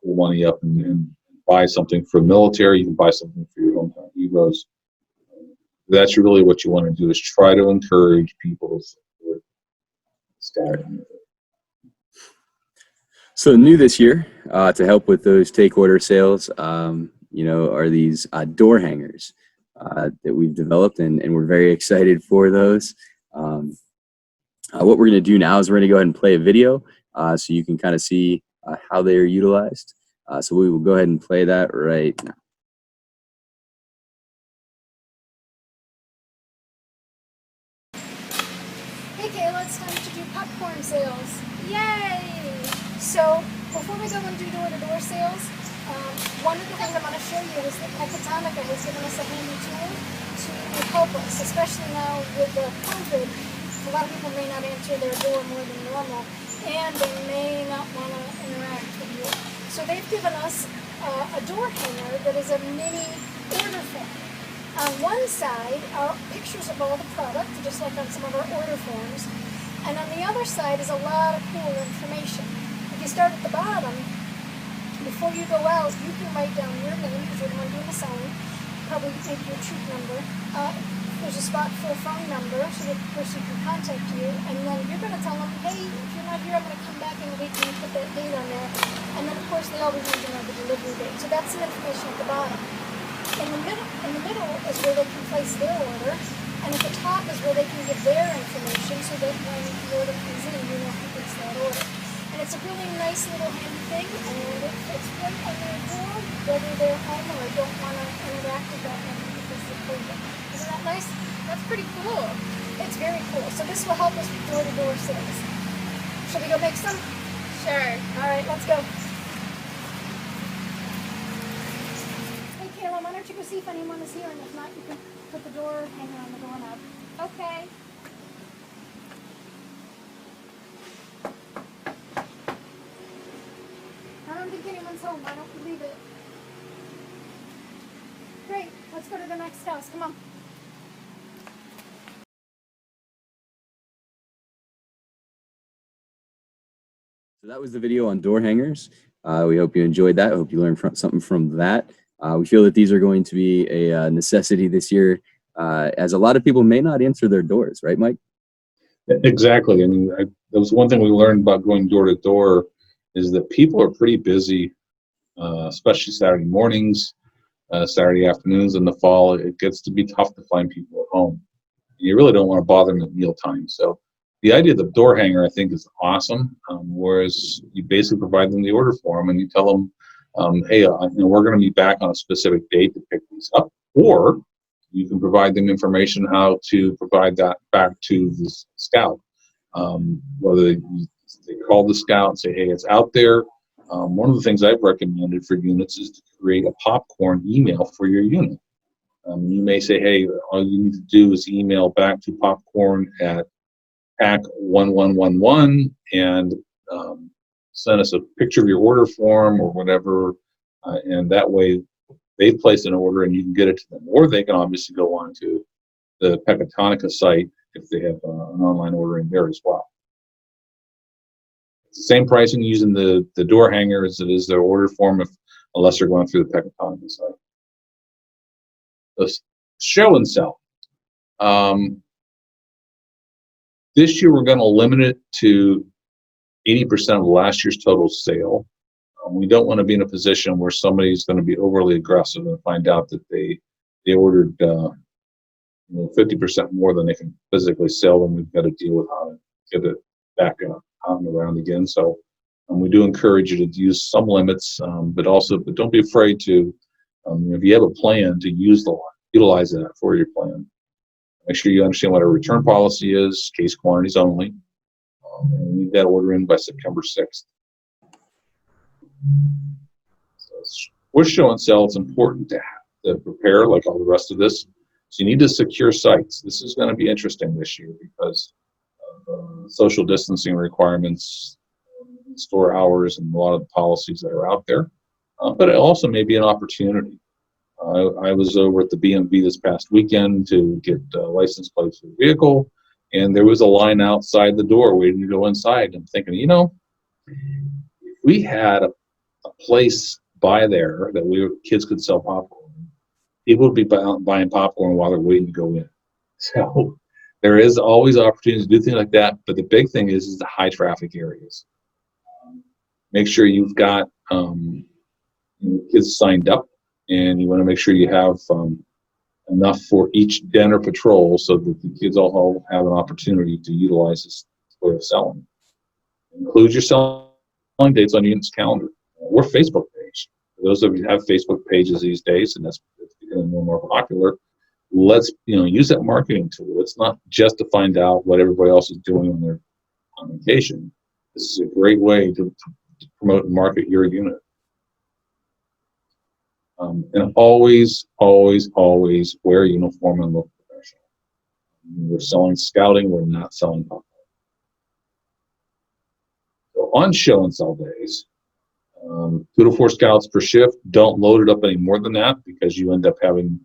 Pull money up and buy something for the military. You can buy something for your hometown heroes. That's really what you want to do, is try to encourage people to support Scout. So new this year, to help with those take order sales, are these door hangers that we've developed, and we're very excited for those. What we're going to do now is we're going to go ahead and play a video so you can kind of see how they are utilized. So we will go ahead and play that right now. Hey Kayla, it's time to do popcorn sales. Yay! So before we go and do door-to-door sales, one of the things I want to show you is that Pecatonica has given us a handy tool to help us, especially now with the COVID. A lot of people may not answer their door more than normal, and they may not want to interact with you. So they've given us a door hanger that is a mini order form. On one side are pictures of all the product, just like on some of our order forms, and on the other side is a lot of cool information. If you start at the bottom, before you go out, you can write down your name, because you're the one doing the selling, probably maybe your troop number. There's a spot for a phone number so that the person can contact you, and then you're going to tell them, hey, if you're not here, I'm going to come back in a week and you put that date on there. And then, of course, they always need to know the delivery date. So that's the information at the bottom. In the middle is where they can place their order, and at the top is where they can give their information so that when the order comes in, you know who gets that order. And it's a really nice little handy thing, and it fits right on their door, whether they're home or don't want to interact with that one because they're COVID. Isn't that nice? That's pretty cool. It's very cool. So this will help us with door-to-door sales. Shall we go make some? Sure. All right, let's go. Hey, Kayla, why don't you go see if anyone is here, and if not, you can put the door hanger on the doorknob. Okay. I don't think anyone's home. I don't believe it. Great. Let's go to the next house. Come on. So that was the video on door hangers. We hope you enjoyed that. I hope you learned something from that. We feel that these are going to be a necessity this year, as a lot of people may not answer their doors, right, Mike? Exactly. I mean, that was one thing we learned about going door to door, is that people are pretty busy, especially Saturday mornings, Saturday afternoons in the fall. It gets to be tough to find people at home. You really don't want to bother them at mealtime. So the idea of the door hanger, I think, is awesome. Whereas you basically provide them the order form and you tell them, hey, we're going to be back on a specific date to pick these up, or you can provide them information how to provide that back to the scout. Whether they call the scout and say, hey, it's out there. One of the things I've recommended for units is to create a popcorn email for your unit. You may say, hey, all you need to do is email back to popcorn at pack1111 and send us a picture of your order form or whatever, and that way they place an order and you can get it to them. Or they can obviously go on to the Pecatonica site if they have an online ordering there as well. It's the same pricing using the door hanger as it is their order form, unless they're going through the Pecatonica site. Show and sell. This year we're going to limit it to 80% of last year's total sale. We don't want to be in a position where somebody's going to be overly aggressive and find out that they ordered 50% more than they can physically sell, and we've got to deal with how to get it back out and around again. So we do encourage you to use some limits, but don't be afraid to, if you have a plan, to utilize that for your plan. Make sure you understand what our return policy is, case quantities only. And we need that order in by September 6th. So with show and sell, it's important to prepare like all the rest of this. So you need to secure sites. This is going to be interesting this year because of social distancing requirements, store hours, and a lot of the policies that are out there. But it also may be an opportunity. I was over at the BMV this past weekend to get license plates for the vehicle, and there was a line outside the door waiting to go inside. I'm thinking, you know, if we had a place by there that kids could sell popcorn, people would be buying popcorn while they're waiting to go in. So there is always opportunities to do things like that, but the big thing is the high traffic areas. Make sure you've got kids signed up, and you want to make sure you have enough for each den or patrol so that the kids all have an opportunity to utilize this way of selling. Include your selling dates on your unit's calendar or Facebook page. For those of you who have Facebook pages these days, and that's becoming more and more popular, let's use that marketing tool. It's not just to find out what everybody else is doing on vacation. This is a great way to promote and market your unit. And always, always, always wear a uniform and look professional. We're selling scouting, we're not selling popcorn. So on show and sell days, 2 to 4 scouts per shift. Don't load it up any more than that, because you end up having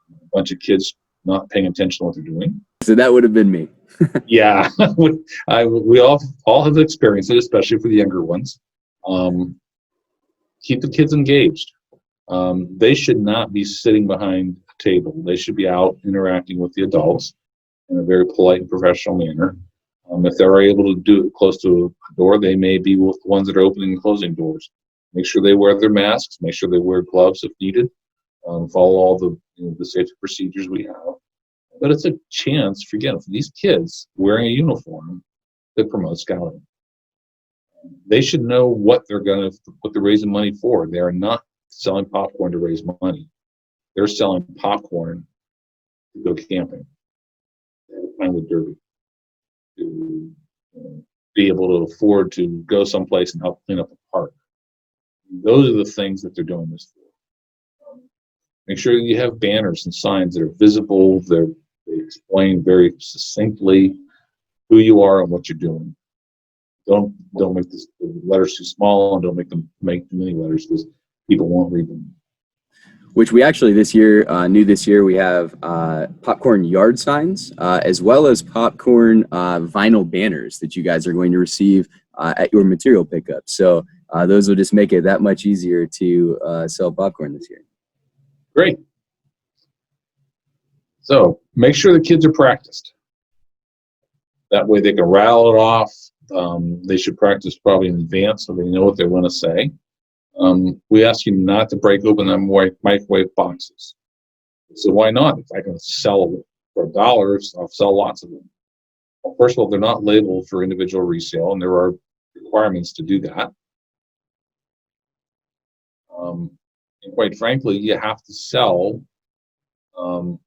a bunch of kids not paying attention to what they're doing. So that would have been me. Yeah, we all have experienced it, especially for the younger ones. Keep the kids engaged. They should not be sitting behind a table. They should be out interacting with the adults in a very polite and professional manner. If they're able to do it close to a door, they may be with the ones that are opening and closing doors. Make sure they wear their masks. Make sure they wear gloves if needed. Follow all the safety procedures we have. But it's a chance, for these kids wearing a uniform that promotes scouting. They should know what they're raising money for. They are not selling popcorn to raise money. They're selling popcorn to go camping, to climb the derby, to be able to afford to go someplace and help clean up a park. Those are the things that they're doing this for. Make sure you have banners and signs that are visible. They explain very succinctly who you are and what you're doing. Don't make the letters too small, and don't make too many letters, because people won't read them. Which we actually this year, we have popcorn yard signs, as well as popcorn vinyl banners that you guys are going to receive at your material pickup. So those will just make it that much easier to sell popcorn this year. Great. So make sure the kids are practiced. That way they can rattle it off. They should practice probably in advance so they know what they want to say. We ask you not to break open them microwave boxes. So why not? If I can sell them for $1, I'll sell lots of them. Well, first of all, they're not labeled for individual resale, and there are requirements to do that. And quite frankly, you have to sell all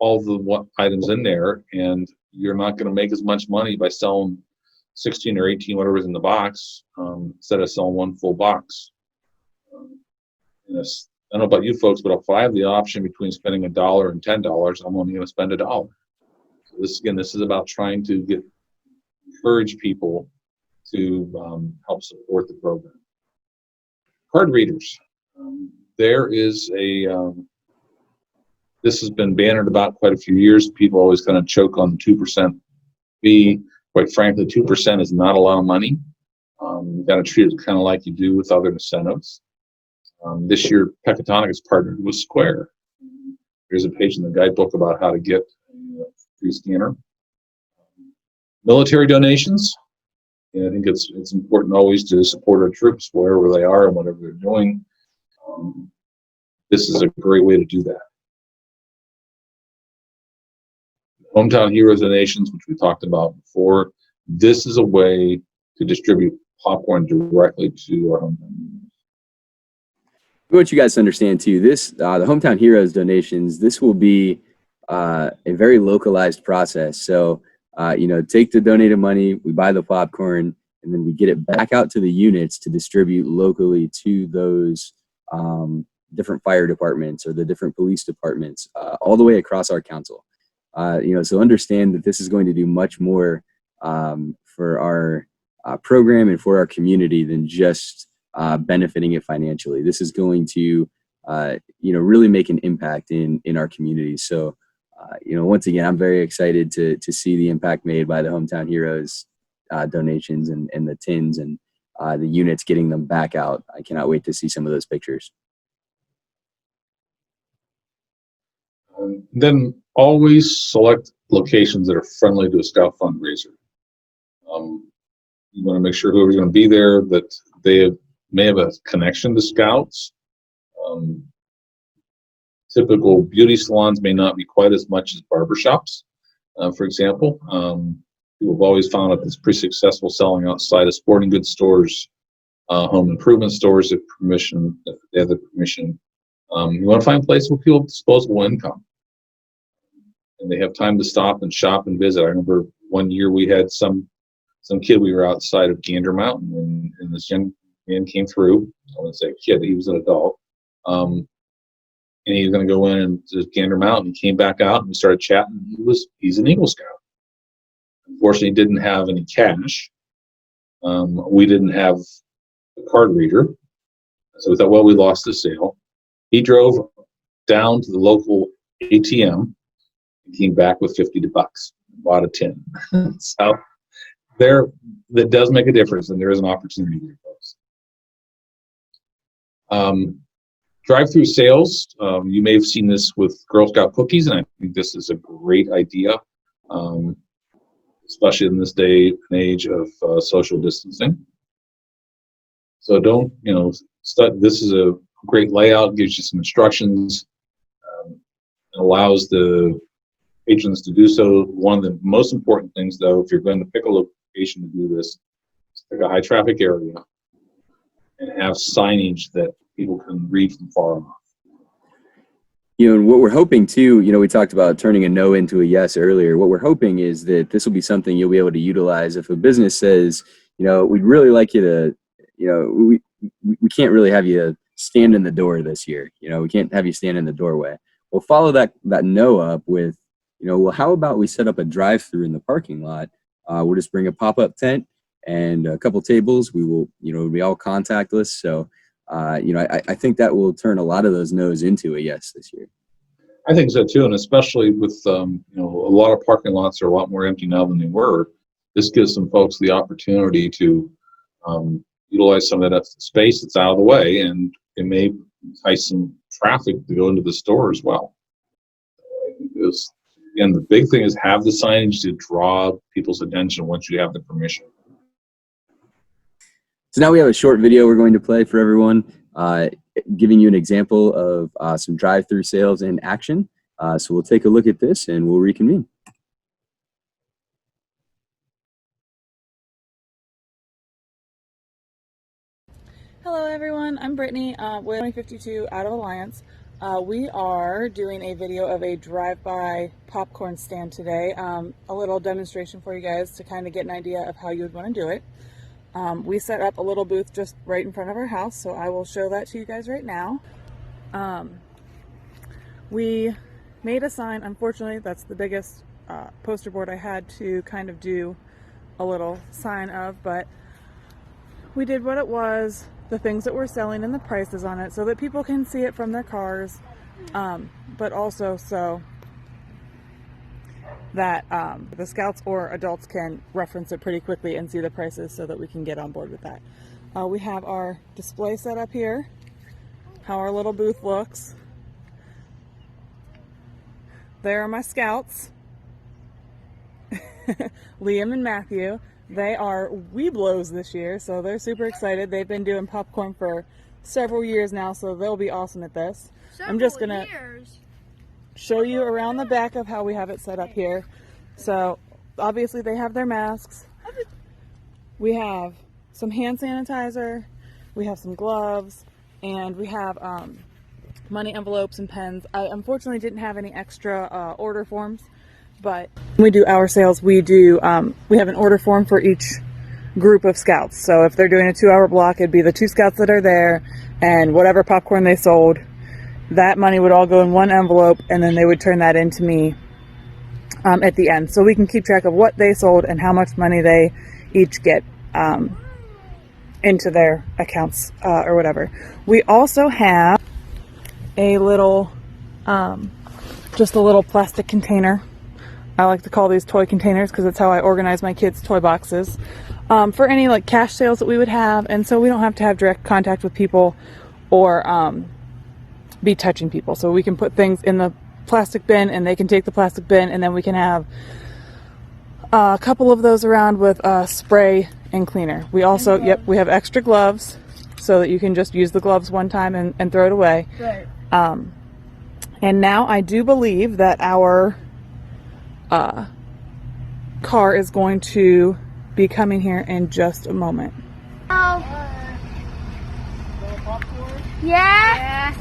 the items in there, and you're not going to make as much money by selling 16 or 18, whatever's in the box, instead of selling one full box. I don't know about you folks, but if I have the option between spending $1 and $10, I'm only going to spend $1. So this is about trying to encourage people to help support the program. Card readers. There is this has been bannered about quite a few years. People always kind of choke on the 2% fee. Quite frankly, 2% is not a lot of money. You've got to treat it kind of like you do with other incentives. This year, Pecatonic has partnered with Square. There's a page in the guidebook about how to get a free scanner. Military donations. I think it's important always to support our troops wherever they are and whatever they're doing. This is a great way to do that. Hometown Heroes donations, which we talked about before. This is a way to distribute popcorn directly to our hometown heroes. I want you guys to understand too, the Hometown Heroes donations, this will be a very localized process. So, take the donated money, we buy the popcorn, and then we get it back out to the units to distribute locally to those different fire departments or the different police departments all the way across our council. So understand that this is going to do much more for our program and for our community than just benefiting it financially. This is going to, really make an impact in our community. So once again, I'm very excited to see the impact made by the Hometown Heroes donations and the tins and the units, getting them back out. I cannot wait to see some of those pictures. Then always select locations that are friendly to a Scout fundraiser. You want to make sure whoever's going to be there, that they may have a connection to Scouts. Typical beauty salons may not be quite as much as barbershops, for example. People have always found that it's pretty successful selling outside of sporting goods stores, home improvement stores if they have the permission. You want to find places where people have disposable income and they have time to stop and shop and visit. I remember one year we had some kid, we were outside of Gander Mountain, and this young man came through. I wouldn't say a kid, he was an adult. And he was going to go in and just Gander Mountain. He came back out and we started chatting. He's an Eagle Scout. Unfortunately, he didn't have any cash. We didn't have a card reader. So we thought, well, we lost the sale. He drove down to the local ATM and came back with $50, bought a tin. So that does make a difference, and there is an opportunity there, folks. Drive-through sales, you may have seen this with Girl Scout cookies, and I think this is a great idea, especially in this day and age of social distancing. So this is a great layout, gives you some instructions, and allows the patrons to do so. One of the most important things, though, if you're going to pick a location to do this, is pick a high traffic area and have signage that people can read from far off. And what we're hoping too, we talked about turning a no into a yes earlier. What we're hoping is that this will be something you'll be able to utilize if a business says, we'd really like you to, we can't really have you stand in the door this year. We can't have you stand in the doorway. We'll follow that no up with, well, how about we set up a drive-through in the parking lot? We'll just bring a pop-up tent and a couple tables. We will, it'll be all contactless. So, I think that will turn a lot of those no's into a yes this year. I think so too, and especially with a lot of parking lots are a lot more empty now than they were. This gives some folks the opportunity to utilize some of that space that's out of the way, and it may entice some traffic to go into the store as well. Again, the big thing is have the signage to draw people's attention once you have the permission. So now we have a short video we're going to play for everyone, giving you an example of some drive-through sales in action. So we'll take a look at this and we'll reconvene. Hello everyone, I'm Brittany with 2052 out of Alliance. We are doing a video of a drive-by popcorn stand today, a little demonstration for you guys to kind of get an idea of how you would want to do it. We set up a little booth just right in front of our house, so I will show that to you guys right now. We made a sign. Unfortunately, that's the biggest poster board I had to kind of do a little sign of, but we did what it was, the things that we're selling and the prices on it, so that people can see it from their cars, but also so that the scouts or adults can reference it pretty quickly and see the prices so that we can get on board with that. We have our display set up here, how our little booth looks. There are my scouts, Liam and Matthew. They are Weeblos this year, so they're super excited. They've been doing popcorn for several years now, so they'll be awesome at this. I'm just gonna show you around the back of how we have it set up here. So obviously they have their masks. We have some hand sanitizer, we have some gloves, and we have money envelopes and pens. I unfortunately didn't have any extra order forms, but when we do our sales, we have an order form for each group of scouts. So if they're doing a 2-hour block, it'd be the 2 scouts that are there, and whatever popcorn they sold, that money would all go in one envelope, and then they would turn that into me at the end. So we can keep track of what they sold and how much money they each get into their accounts or whatever. We also have a little just a little plastic container. I like to call these toy containers because that's how I organize my kids' toy boxes. For any like cash sales that we would have, and so we don't have to have direct contact with people or be touching people. So we can put things in the plastic bin and they can take the plastic bin, and then we can have a couple of those around with spray and cleaner. We also, we have extra gloves so that you can just use the gloves one time and throw it away. Right. And now I do believe that our car is going to be coming here in just a moment. Oh. Yeah.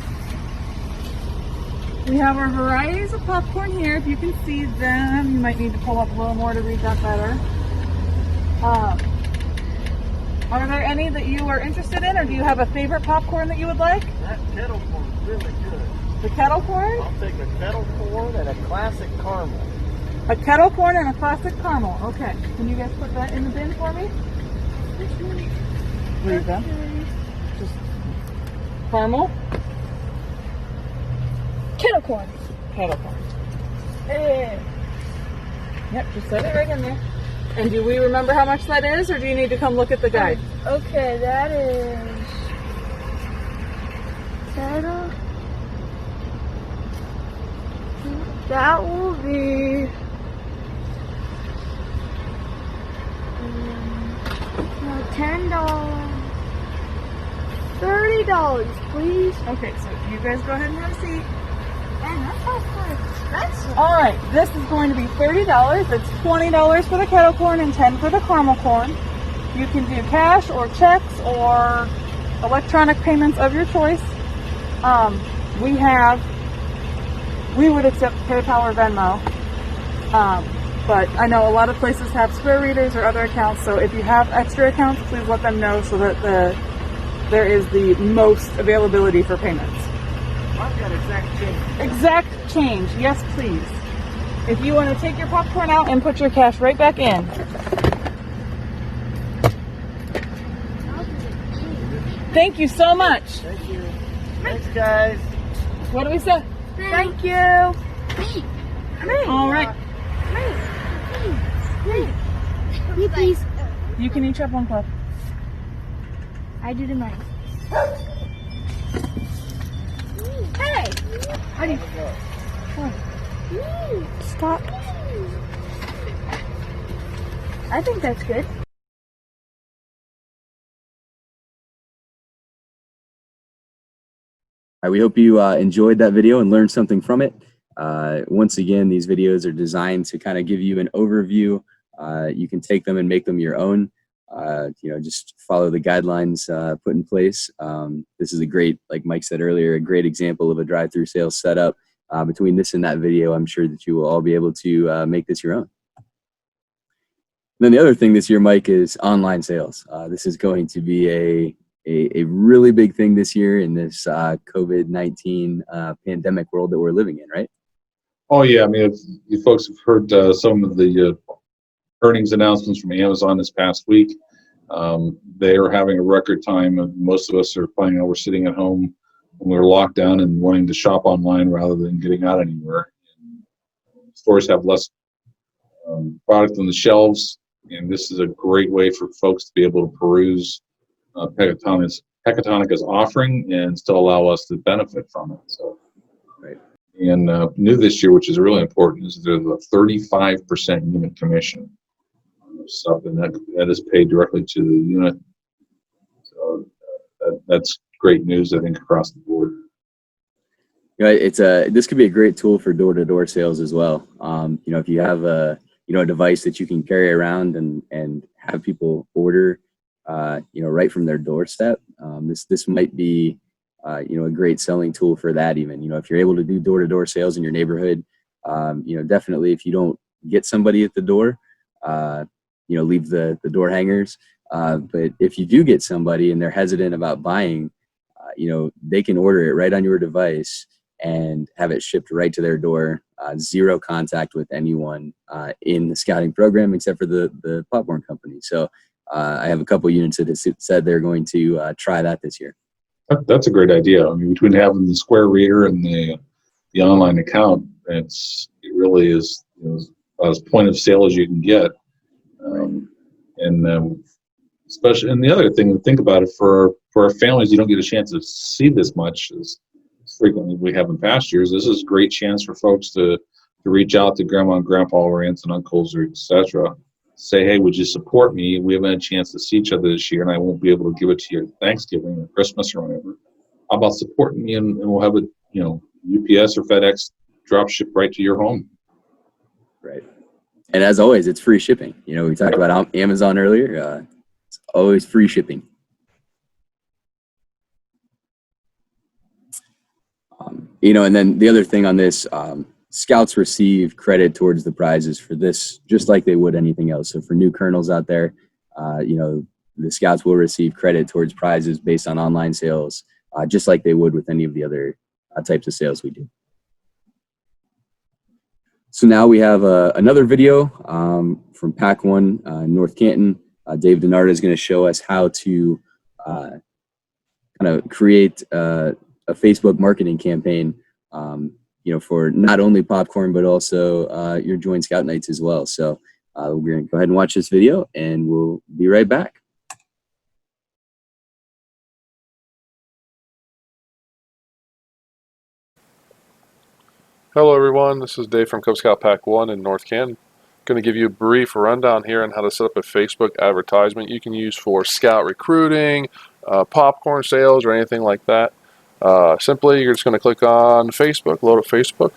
We have our varieties of popcorn here. If you can see them, you might need to pull up a little more to read that better. Are there any that you are interested in, or do you have a favorite popcorn that you would like? That kettle corn is really good. The kettle corn? I'll take a kettle corn and a classic caramel. A kettle corn and a classic caramel. Okay. Can you guys put that in the bin for me? Leave them. Just caramel. Kettle corn. Kettle corn. Hey. Yep, just set it right in there. And do we remember how much that is, or do you need to come look at the guide? Okay, that is kettle. That will be $10. $30, please. Okay, so you guys go ahead and have a seat. And that's how good. That's All right, this is going to be $30. It's $20 for the kettle corn and $10 for the caramel corn. You can do cash or checks or electronic payments of your choice. We would accept PayPal or Venmo, but I know a lot of places have Square readers or other accounts. So if you have extra accounts, please let them know so that there is the most availability for payments. I've got exact change. Exact change, yes please. If you want to take your popcorn out and put your cash right back in. Thank you so much. Thank you. Thanks, guys. What do we say? Thank you. All right. Me, please. You can each have one club. I do the money. Hey! How do you stop? I think that's good. We hope you enjoyed that video and learned something from it. Once again, these videos are designed to kind of give you an overview. You can take them and make them your own. Just follow the guidelines put in place. This is a great, like Mike said earlier, a great example of a drive-through sales setup. Between this and that video, I'm sure that you will all be able to make this your own. And then the other thing this year, Mike, is online sales. This is going to be a really big thing this year in this COVID-19 pandemic world that we're living in, right? Oh yeah, I mean, if you folks have heard some of the earnings announcements from Amazon this past week, they are having a record time. Most of us are finding out we're sitting at home when we were locked down and wanting to shop online rather than getting out anywhere. Stores have less product on the shelves, and this is a great way for folks to be able to peruse Pecatonic's offering and still allow us to benefit from it. So, right. And new this year, which is really important, is there's a 35% unit commission. Something that is paid directly to the unit. So that's great news, I think, across the board. This could be a great tool for door-to-door sales as well. If you have a device that you can carry around and have people order, right from their doorstep, this might be, a great selling tool for that. Even, if you're able to do door-to-door sales in your neighborhood, definitely if you don't get somebody at the door, leave the door hangers. But if you do get somebody and they're hesitant about buying, they can order it right on your device and have it shipped right to their door. Zero contact with anyone in the scouting program except for the popcorn company. So I have a couple units that said they're going to try that this year. That's a great idea. I mean, between having the Square reader and the online account, it really is, about as point of sale as you can get. Especially, and the other thing to think about it for our families, you don't get a chance to see this much as frequently we have in past years. This is a great chance for folks to reach out to grandma and grandpa or aunts and uncles or etc. Say, hey, would you support me? We haven't had a chance to see each other this year, and I won't be able to give it to you at Thanksgiving or Christmas or whatever. How about supporting me, and we'll have it, UPS or FedEx drop ship right to your home. Right. And as always, it's free shipping. We talked about Amazon earlier. It's always free shipping. And then the other thing on this, Scouts receive credit towards the prizes for this, just like they would anything else. So for new Kernels out there, the Scouts will receive credit towards prizes based on online sales, just like they would with any of the other types of sales we do. So now we have another video from Pack One North Canton. Dave Denarda is going to show us how to kind of create a Facebook marketing campaign, for not only popcorn, but also your Joint Scout nights as well. So we're going to go ahead and watch this video, and we'll be right back. Hello everyone, this is Dave from Cub Scout Pack 1 in North Canton. Going to give you a brief rundown here on how to set up a Facebook advertisement you can use for scout recruiting, popcorn sales, or anything like that. Simply, you're just going to click on Facebook, load up Facebook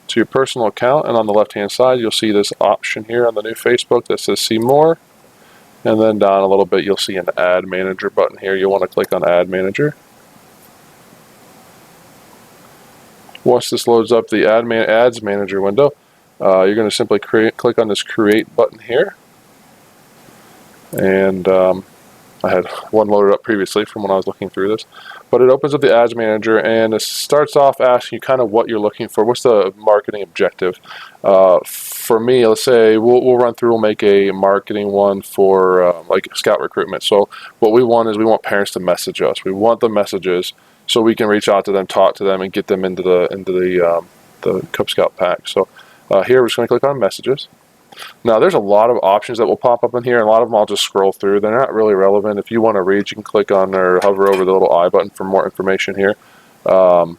to your personal account, and on the left hand side you'll see this option here on the new Facebook that says see more, and then down a little bit you'll see an ad manager button here. You'll want to click on ad manager. Once this loads up the ads manager window, you're going to simply click on this create button here, and I had one loaded up previously from when I was looking through this, but it opens up the ads manager and it starts off asking you kind of what you're looking for. What's the marketing objective? For me, let's say we'll run through, we'll make a marketing one for like scout recruitment. So what we want is we want parents to message us. We want the messages so we can reach out to them, talk to them, and get them into the Cub Scout pack. So here we're just going to click on messages. Now there's a lot of options that will pop up in here, and a lot of them I'll just scroll through. They're not really relevant. If you want to read, you can click on or hover over the little I button for more information here. But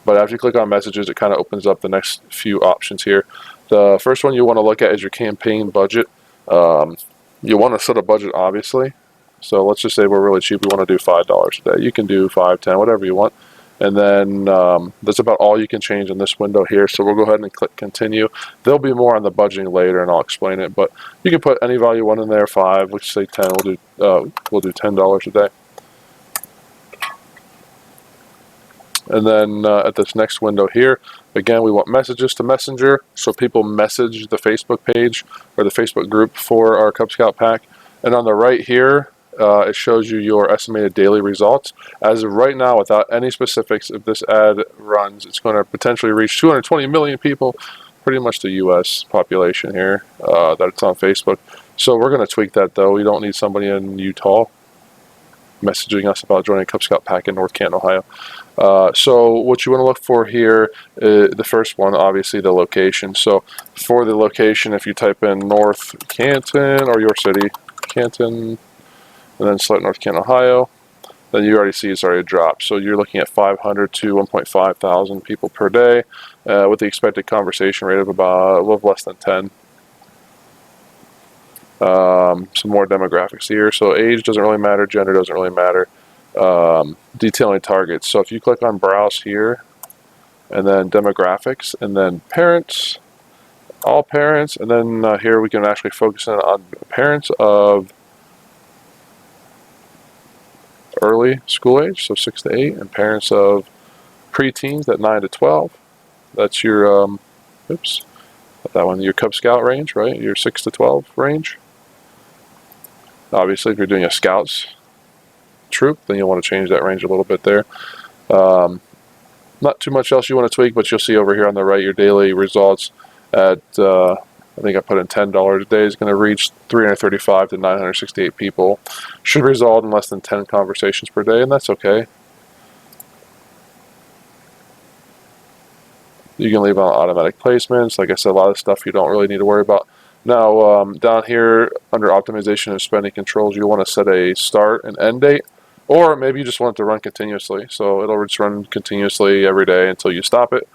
after you click on messages, it kind of opens up the next few options here. The first one you want to look at is your campaign budget. You want to set a budget, obviously. So let's just say we're really cheap. We want to do $5 a day. You can do $5, $10, whatever you want. And then that's about all you can change in this window here. So we'll go ahead and click continue. There'll be more on the budgeting later, and I'll explain it. But you can put any value you want in there. 5, let's say 10. We'll do $10 a day. And then at this next window here, again, we want messages to Messenger. So people message the Facebook page or the Facebook group for our Cub Scout pack. And on the right here, it shows you your estimated daily results. As of right now, without any specifics, if this ad runs, it's going to potentially reach 220 million people, pretty much the U.S. population here, that it's on Facebook. So we're going to tweak that, though. We don't need somebody in Utah messaging us about joining Cub Scout pack in North Canton, Ohio. So what you want to look for here, the first one, obviously the location. So for the location, if you type in North Canton or your city, Canton, and then select North Canton, Ohio, then you already see it's already dropped. So you're looking at 500 to 1.5 thousand people per day, with the expected conversation rate of about a little less than 10. Some more demographics here. So age doesn't really matter, gender doesn't really matter. Detailing targets. So if you click on browse here, and then demographics, and then parents, all parents, and then here we can actually focus in on parents of early school age, so 6 to 8, and parents of preteens at 9 to 12. That's your, that one, your Cub Scout range, right? Your 6 to 12 range. Obviously, if you're doing a Scouts troop, then you'll want to change that range a little bit there. Not too much else you want to tweak, but you'll see over here on the right your daily results at, I think I put in $10 a day is going to reach 335 to 968 people. Should result in less than 10 conversations per day, and that's okay. You can leave on automatic placements. Like I said, a lot of stuff you don't really need to worry about. Now, down here under optimization and spending controls, you want to set a start and end date, or maybe you just want it to run continuously. So it'll just run continuously every day until you stop it,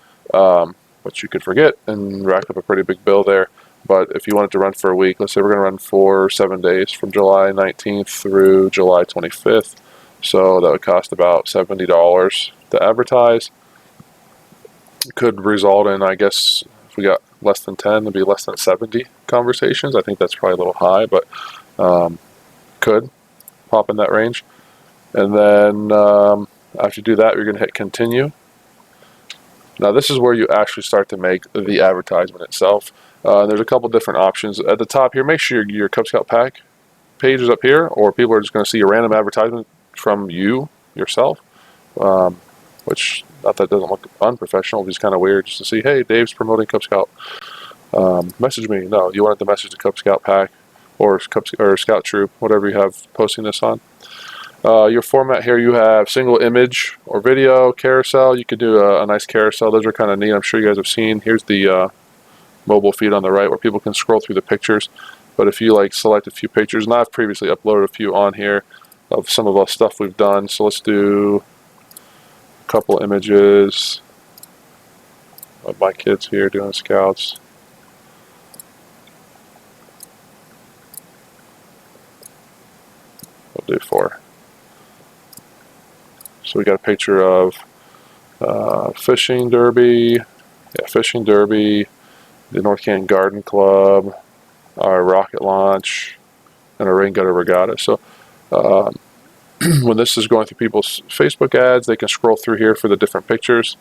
which you could forget and rack up a pretty big bill there. But if you want it to run for a week, let's say we're going to run for 7 days from July 19th through July 25th. So that would cost about $70 to advertise. Could result in, I guess, if we got less than 10, it'd be less than 70 conversations. I think that's probably a little high, but could pop in that range. And then after you do that, you're going to hit continue. Now this is where you actually start to make the advertisement itself. There's a couple different options. At the top here, make sure your Cub Scout Pack page is up here, or people are just going to see a random advertisement from you, yourself. Which, not that it doesn't look unprofessional, it's kind of weird just to see, hey, Dave's promoting Cub Scout. Message me. No, you want it to message the Cub Scout Pack or Scout Troop, whatever you have posting this on. Your format here, you have single image or video, carousel. You could do a nice carousel. Those are kind of neat. I'm sure you guys have seen. Here's the mobile feed on the right where people can scroll through the pictures. But if you like select a few pictures, and I've previously uploaded a few on here of some of the stuff we've done. So let's do couple images of my kids here doing scouts. We'll do 4. So we got a picture of fishing derby, the North Canton Garden Club, our rocket launch, and a rain gutter regatta. So when this is going through people's Facebook ads, they can scroll through here for the different pictures.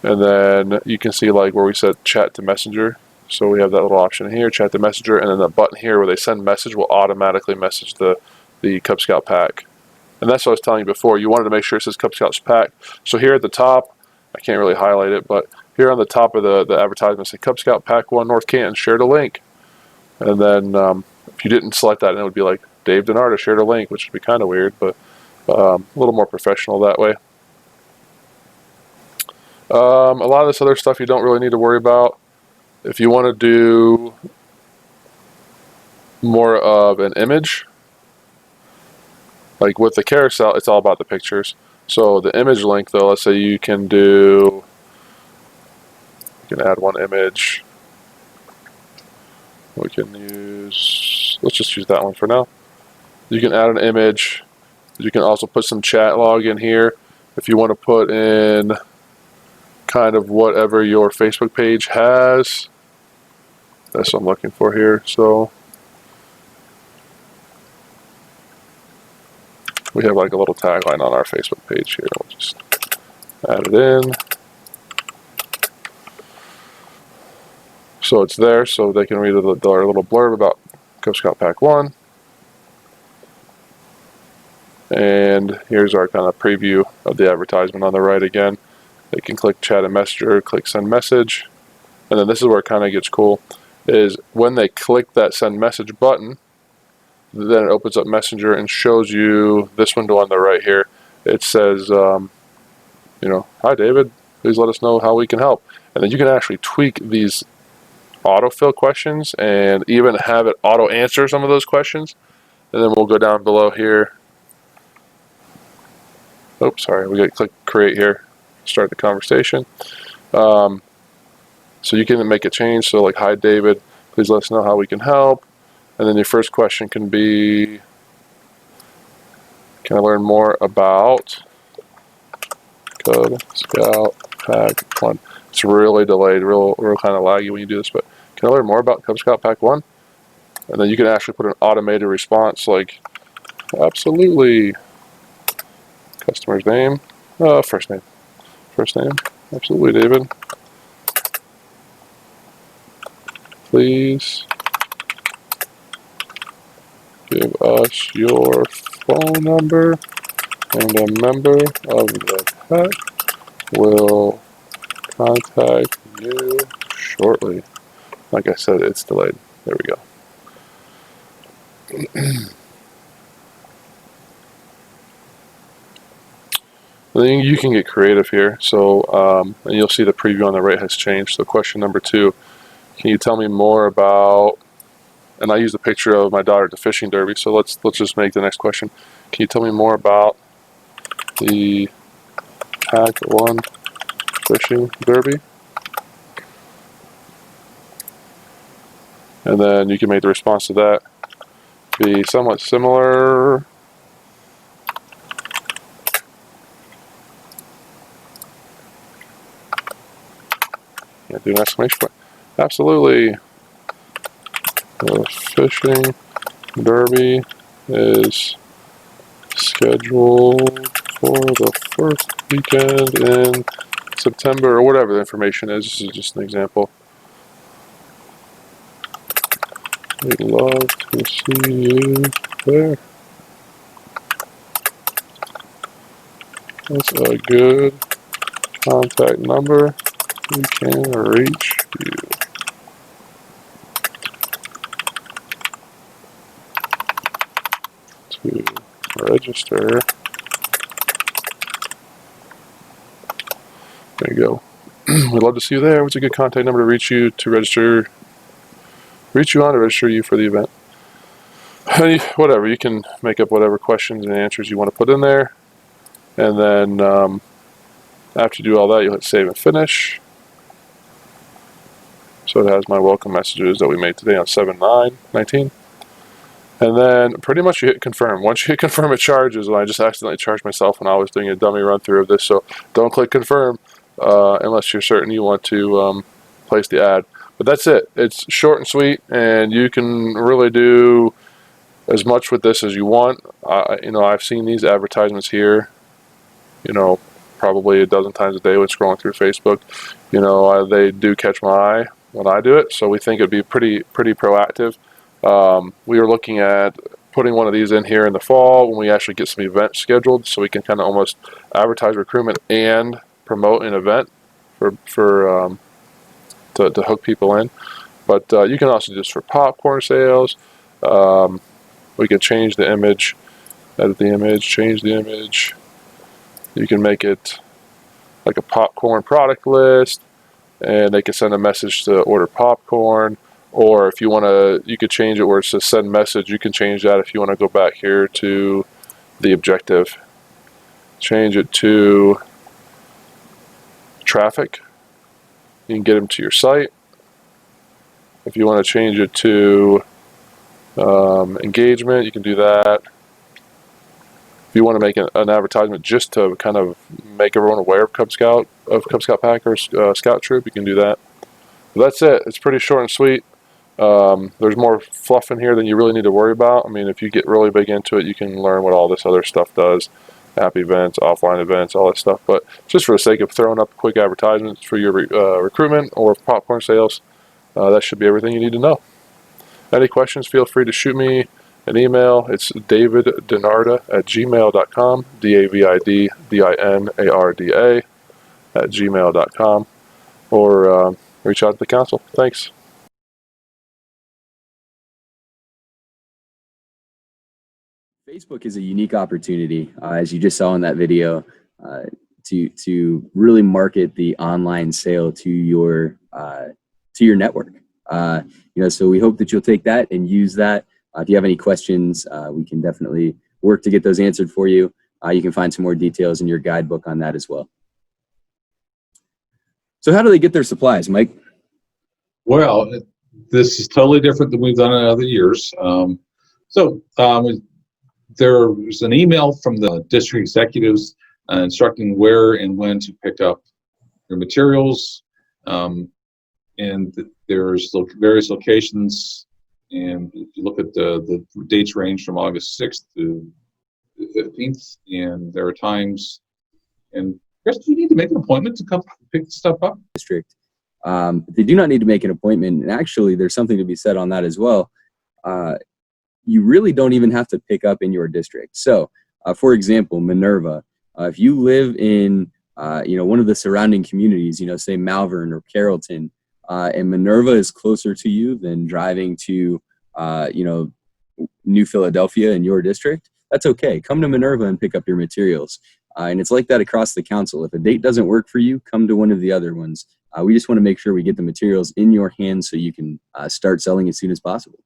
And then you can see like where we said chat to messenger. So we have that little option here, chat to messenger, and then the button here where they send message will automatically message the Cub Scout Pack. And that's what I was telling you before. You wanted to make sure it says Cub Scouts Pack. So here at the top, I can't really highlight it, but here on the top of the advertisement, say Cub Scout Pack 1 North Canton, shared a link. And then if you didn't select that, then it would be like Dave Denarda shared a link, which would be kind of weird, but a little more professional that way. A lot of this other stuff you don't really need to worry about. If you want to do more of an image, like with the carousel, it's all about the pictures. So the image link though, let's say you can add one image. We can use, let's just use that one for now. You can add an image. You can also put some chat log in here. If you want to put in kind of whatever your Facebook page has. That's what I'm looking for here. So we have like a little tagline on our Facebook page here. We'll just add it in. So it's there so they can read our little blurb about Cub Scout Pack 1. And here's our kind of preview of the advertisement on the right again. They can click chat and messenger, click send message. And then this is where it kind of gets cool, is when they click that send message button, then it opens up Messenger and shows you this window on the right here. It says, hi David, please let us know how we can help. And then you can actually tweak these autofill questions and even have it auto answer some of those questions. And then we'll go down below here. Oops, sorry, we got to click create here, start the conversation. So you can make a change. So like, hi David, please let us know how we can help. And then your first question can be, can I learn more about Cub Scout Pack 1? It's really delayed, real kind of laggy when you do this, but can I learn more about Cub Scout Pack 1? And then you can actually put an automated response like, absolutely. Customer's name, first name, absolutely David. Please give us your phone number and a member of the pack will contact you shortly. Like I said, it's delayed. There we go. And then you can get creative here. So, and you'll see the preview on the right has changed. So question number 2, can you tell me more about, and I use the picture of my daughter at the fishing derby. So let's just make the next question. Can you tell me more about the Pack 1 fishing derby? And then you can make the response to that be somewhat similar. Can't do an exclamation point. Absolutely. The fishing derby is scheduled for the first weekend in September, or whatever the information is. This is just an example. We'd love to see you there. That's a good contact number. We can reach you. To register. There you go. We'd love to see you there. What's a good contact number to reach you to register? Reach you on to register you for the event. Whatever, you can make up whatever questions and answers you want to put in there. And then after you do all that, you'll hit save and finish. So it has my welcome messages that we made today on 7/9/19. And then pretty much you hit confirm. Once you hit confirm, it charges. And I just accidentally charged myself when I was doing a dummy run through of this. So don't click confirm unless you're certain you want to place the ad. But that's it. It's short and sweet, and you can really do as much with this as you want. I've seen these advertisements here, probably a dozen times a day when scrolling through Facebook. They do catch my eye when I do it, so we think it'd be pretty proactive. We were looking at putting one of these in here in the fall when we actually get some events scheduled, so we can kind of almost advertise recruitment and promote an event to hook people in. But you can also do this for popcorn sales. We can change the image, edit the image, change the image. You can make it like a popcorn product list, and they can send a message to order popcorn. Or if you want to, you could change it where it says send message. You can change that if you want to go back here to the objective. Change it to traffic. You can get them to your site. If you want to change it to engagement, you can do that. If you want to make an advertisement just to kind of make everyone aware of Cub Scout Pack or Scout Troop, you can do that. But that's it. It's pretty short and sweet. There's more fluff in here than you really need to worry about. I mean, if you get really big into it, you can learn what all this other stuff does. App events, offline events, all that stuff. But just for the sake of throwing up quick advertisements for your recruitment or popcorn sales, that should be everything you need to know. Any questions, feel free to shoot me an email. It's daviddinarda@gmail.com, daviddinarda@gmail.com, or reach out to the council. Thanks. Facebook is a unique opportunity, as you just saw in that video, to really market the online sale to your network. So we hope that you'll take that and use that. If you have any questions, we can definitely work to get those answered for you. You can find some more details in your guidebook on that as well. So how do they get their supplies, Mike? Well, this is totally different than we've done in other years. There's an email from the district executives instructing where and when to pick up your materials. And there's various locations. And if you look at the dates range from August 6th to the 15th, and there are times. And Chris, do you need to make an appointment to come pick stuff up? District. They do not need to make an appointment. And actually, there's something to be said on that as well. You really don't even have to pick up in your district. So, for example, Minerva, if you live in, one of the surrounding communities, say Malvern or Carrollton, and Minerva is closer to you than driving to, New Philadelphia in your district, that's okay. Come to Minerva and pick up your materials. And it's like that across the council. If a date doesn't work for you, come to one of the other ones. We just want to make sure we get the materials in your hands so you can start selling as soon as possible.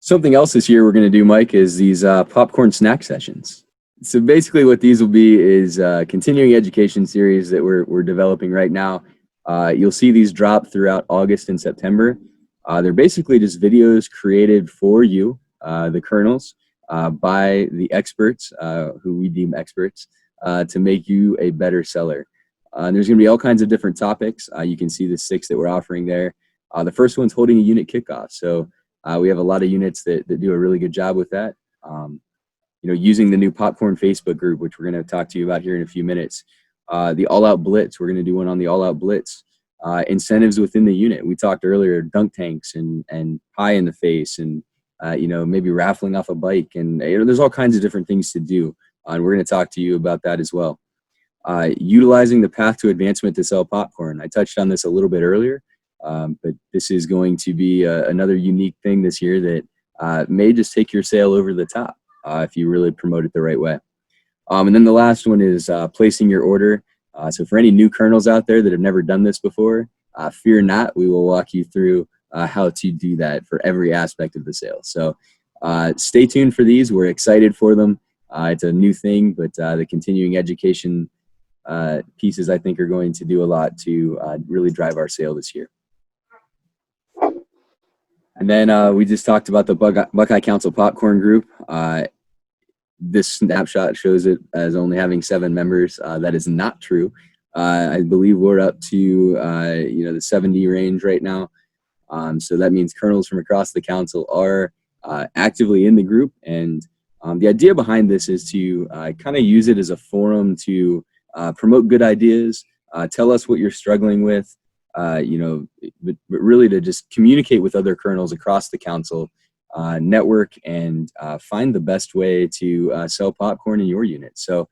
Something else this year we're going to do, Mike, is these popcorn snack sessions. So basically what these will be is a continuing education series that we're developing right now. You'll see these drop throughout August and September. They're basically just videos created for you, the kernels, by the experts, who we deem experts, to make you a better seller. And there's going to be all kinds of different topics. You can see the 6 that we're offering there. The first one's holding a unit kickoff. So we have a lot of units that do a really good job with that. Using the new Popcorn Facebook group, which we're going to talk to you about here in a few minutes. The all-out blitz, we're going to do one on the all-out blitz. Incentives within the unit. We talked earlier, dunk tanks and pie in the face, and maybe raffling off a bike, and there's all kinds of different things to do. And we're going to talk to you about that as well. Utilizing the path to advancement to sell popcorn. I touched on this a little bit earlier, but this is going to be another unique thing this year that may just take your sale over the top if you really promote it the right way. And then the last one is placing your order. So for any new kernels out there that have never done this before, fear not, we will walk you through how to do that for every aspect of the sale. So stay tuned for these. We're excited for them. It's a new thing, but the continuing education pieces, I think, are going to do a lot to really drive our sale this year. And then we just talked about the Buckeye Council Popcorn Group. This snapshot shows it as only having 7 members. That is not true. I believe we're up to the 70 range right now. So that means kernels from across the council are actively in the group. And the idea behind this is to kind of use it as a forum to promote good ideas, tell us what you're struggling with, but really to just communicate with other kernels across the council, network, and find the best way to sell popcorn in your unit. So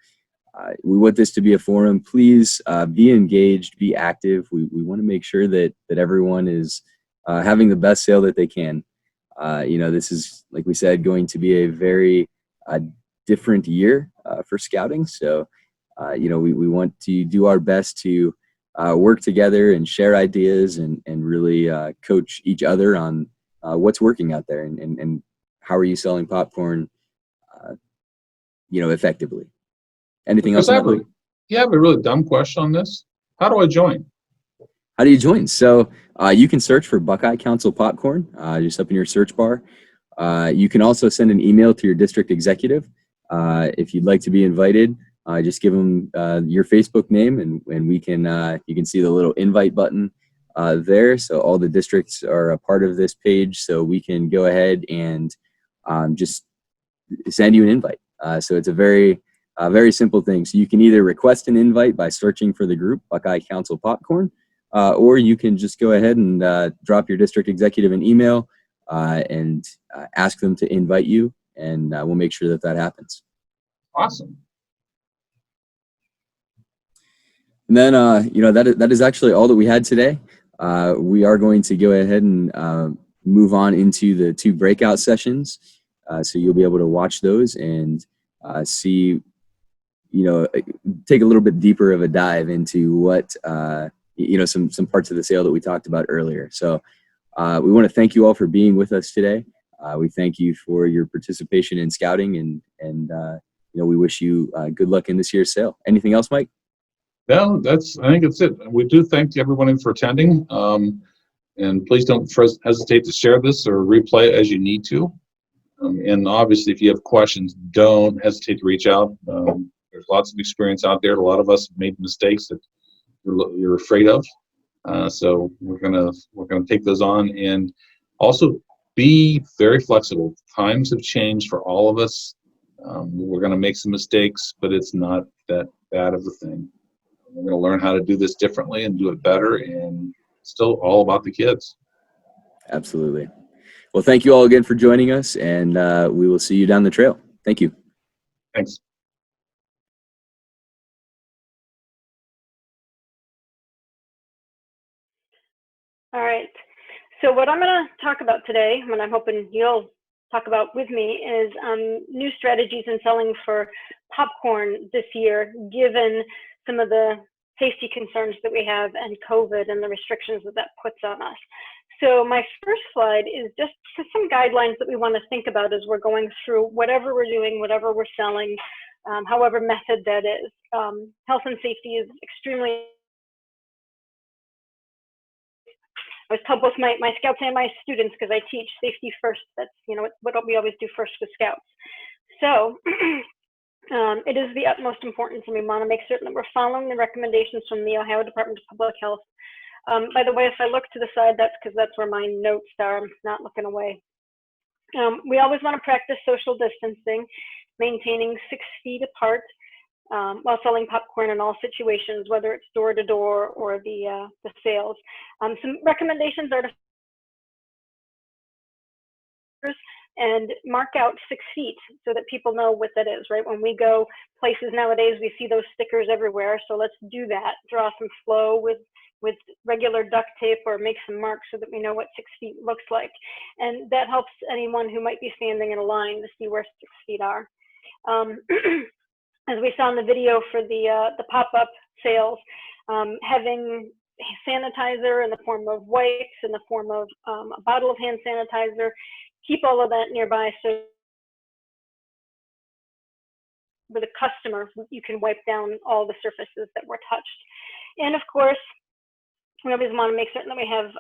we want this to be a forum. Please be engaged, be active. We want to make sure that everyone is having the best sale that they can. This is, like we said, going to be a very different year for scouting. So, we want to do our best to work together and share ideas and really coach each other on what's working out there and how are you selling popcorn, effectively. Anything else? I have a really dumb question on this. How do I join? How do you join? So you can search for Buckeye Council Popcorn, just up in your search bar. You can also send an email to your district executive. If you'd like to be invited, just give them your Facebook name, and we can you can see the little invite button there. So all the districts are a part of this page, so we can go ahead and just send you an invite. So it's a very simple thing. So you can either request an invite by searching for the group Buckeye Council Popcorn, or you can just go ahead and drop your district executive an email and ask them to invite you, and we'll make sure that happens. Awesome. And then, that is actually all that we had today. We are going to go ahead and move on into the 2 breakout sessions. So you'll be able to watch those and see, take a little bit deeper of a dive into what, some parts of the sale that we talked about earlier. So we want to thank you all for being with us today. We thank you for your participation in scouting, and we wish you good luck in this year's sale. Anything else, Mike? No, I think that's it. We do thank everyone for attending. And please don't hesitate to share this or replay it as you need to. And obviously, if you have questions, don't hesitate to reach out. There's lots of experience out there. A lot of us have made mistakes that you're afraid of. So we're gonna take those on, and also be very flexible. Times have changed for all of us. We're gonna make some mistakes, but it's not that bad of a thing. We're going to learn how to do this differently and do it better, and it's still all about the kids. Absolutely. Well, thank you all again for joining us, and we will see you down the trail. Thank you. Thanks. All right. So what I'm going to talk about today, and I'm hoping you'll talk about with me is new strategies in selling for popcorn this year, given some of the safety concerns that we have and COVID and the restrictions that that puts on us. So my first slide is just some guidelines that we want to think about as we're going through whatever we're doing, whatever we're selling, however method that is. Health and safety is extremely, I was told both my scouts and my students, because I teach safety first. That's, you know, what we always do first with scouts. So it is the utmost importance, and we want to make certain that we're following the recommendations from the Ohio Department of Public Health. By the way, if I look to the side, that's because that's where my notes are. I'm not looking away. We always want to practice social distancing, maintaining 6 feet apart while selling popcorn in all situations, whether it's door to door or the sales. Some recommendations are to and mark out 6 feet so that people know what that is, right? When we go places nowadays, we see those stickers everywhere. So let's do that. Draw some flow with regular duct tape, or make some marks so that we know what 6 feet looks like. And that helps anyone who might be standing in a line to see where 6 feet are. As we saw in the video for the pop-up sales, having sanitizer in the form of wipes, in the form of a bottle of hand sanitizer, keep all of that nearby so with a customer, you can wipe down all the surfaces that were touched. And of course, we always want to make certain that we have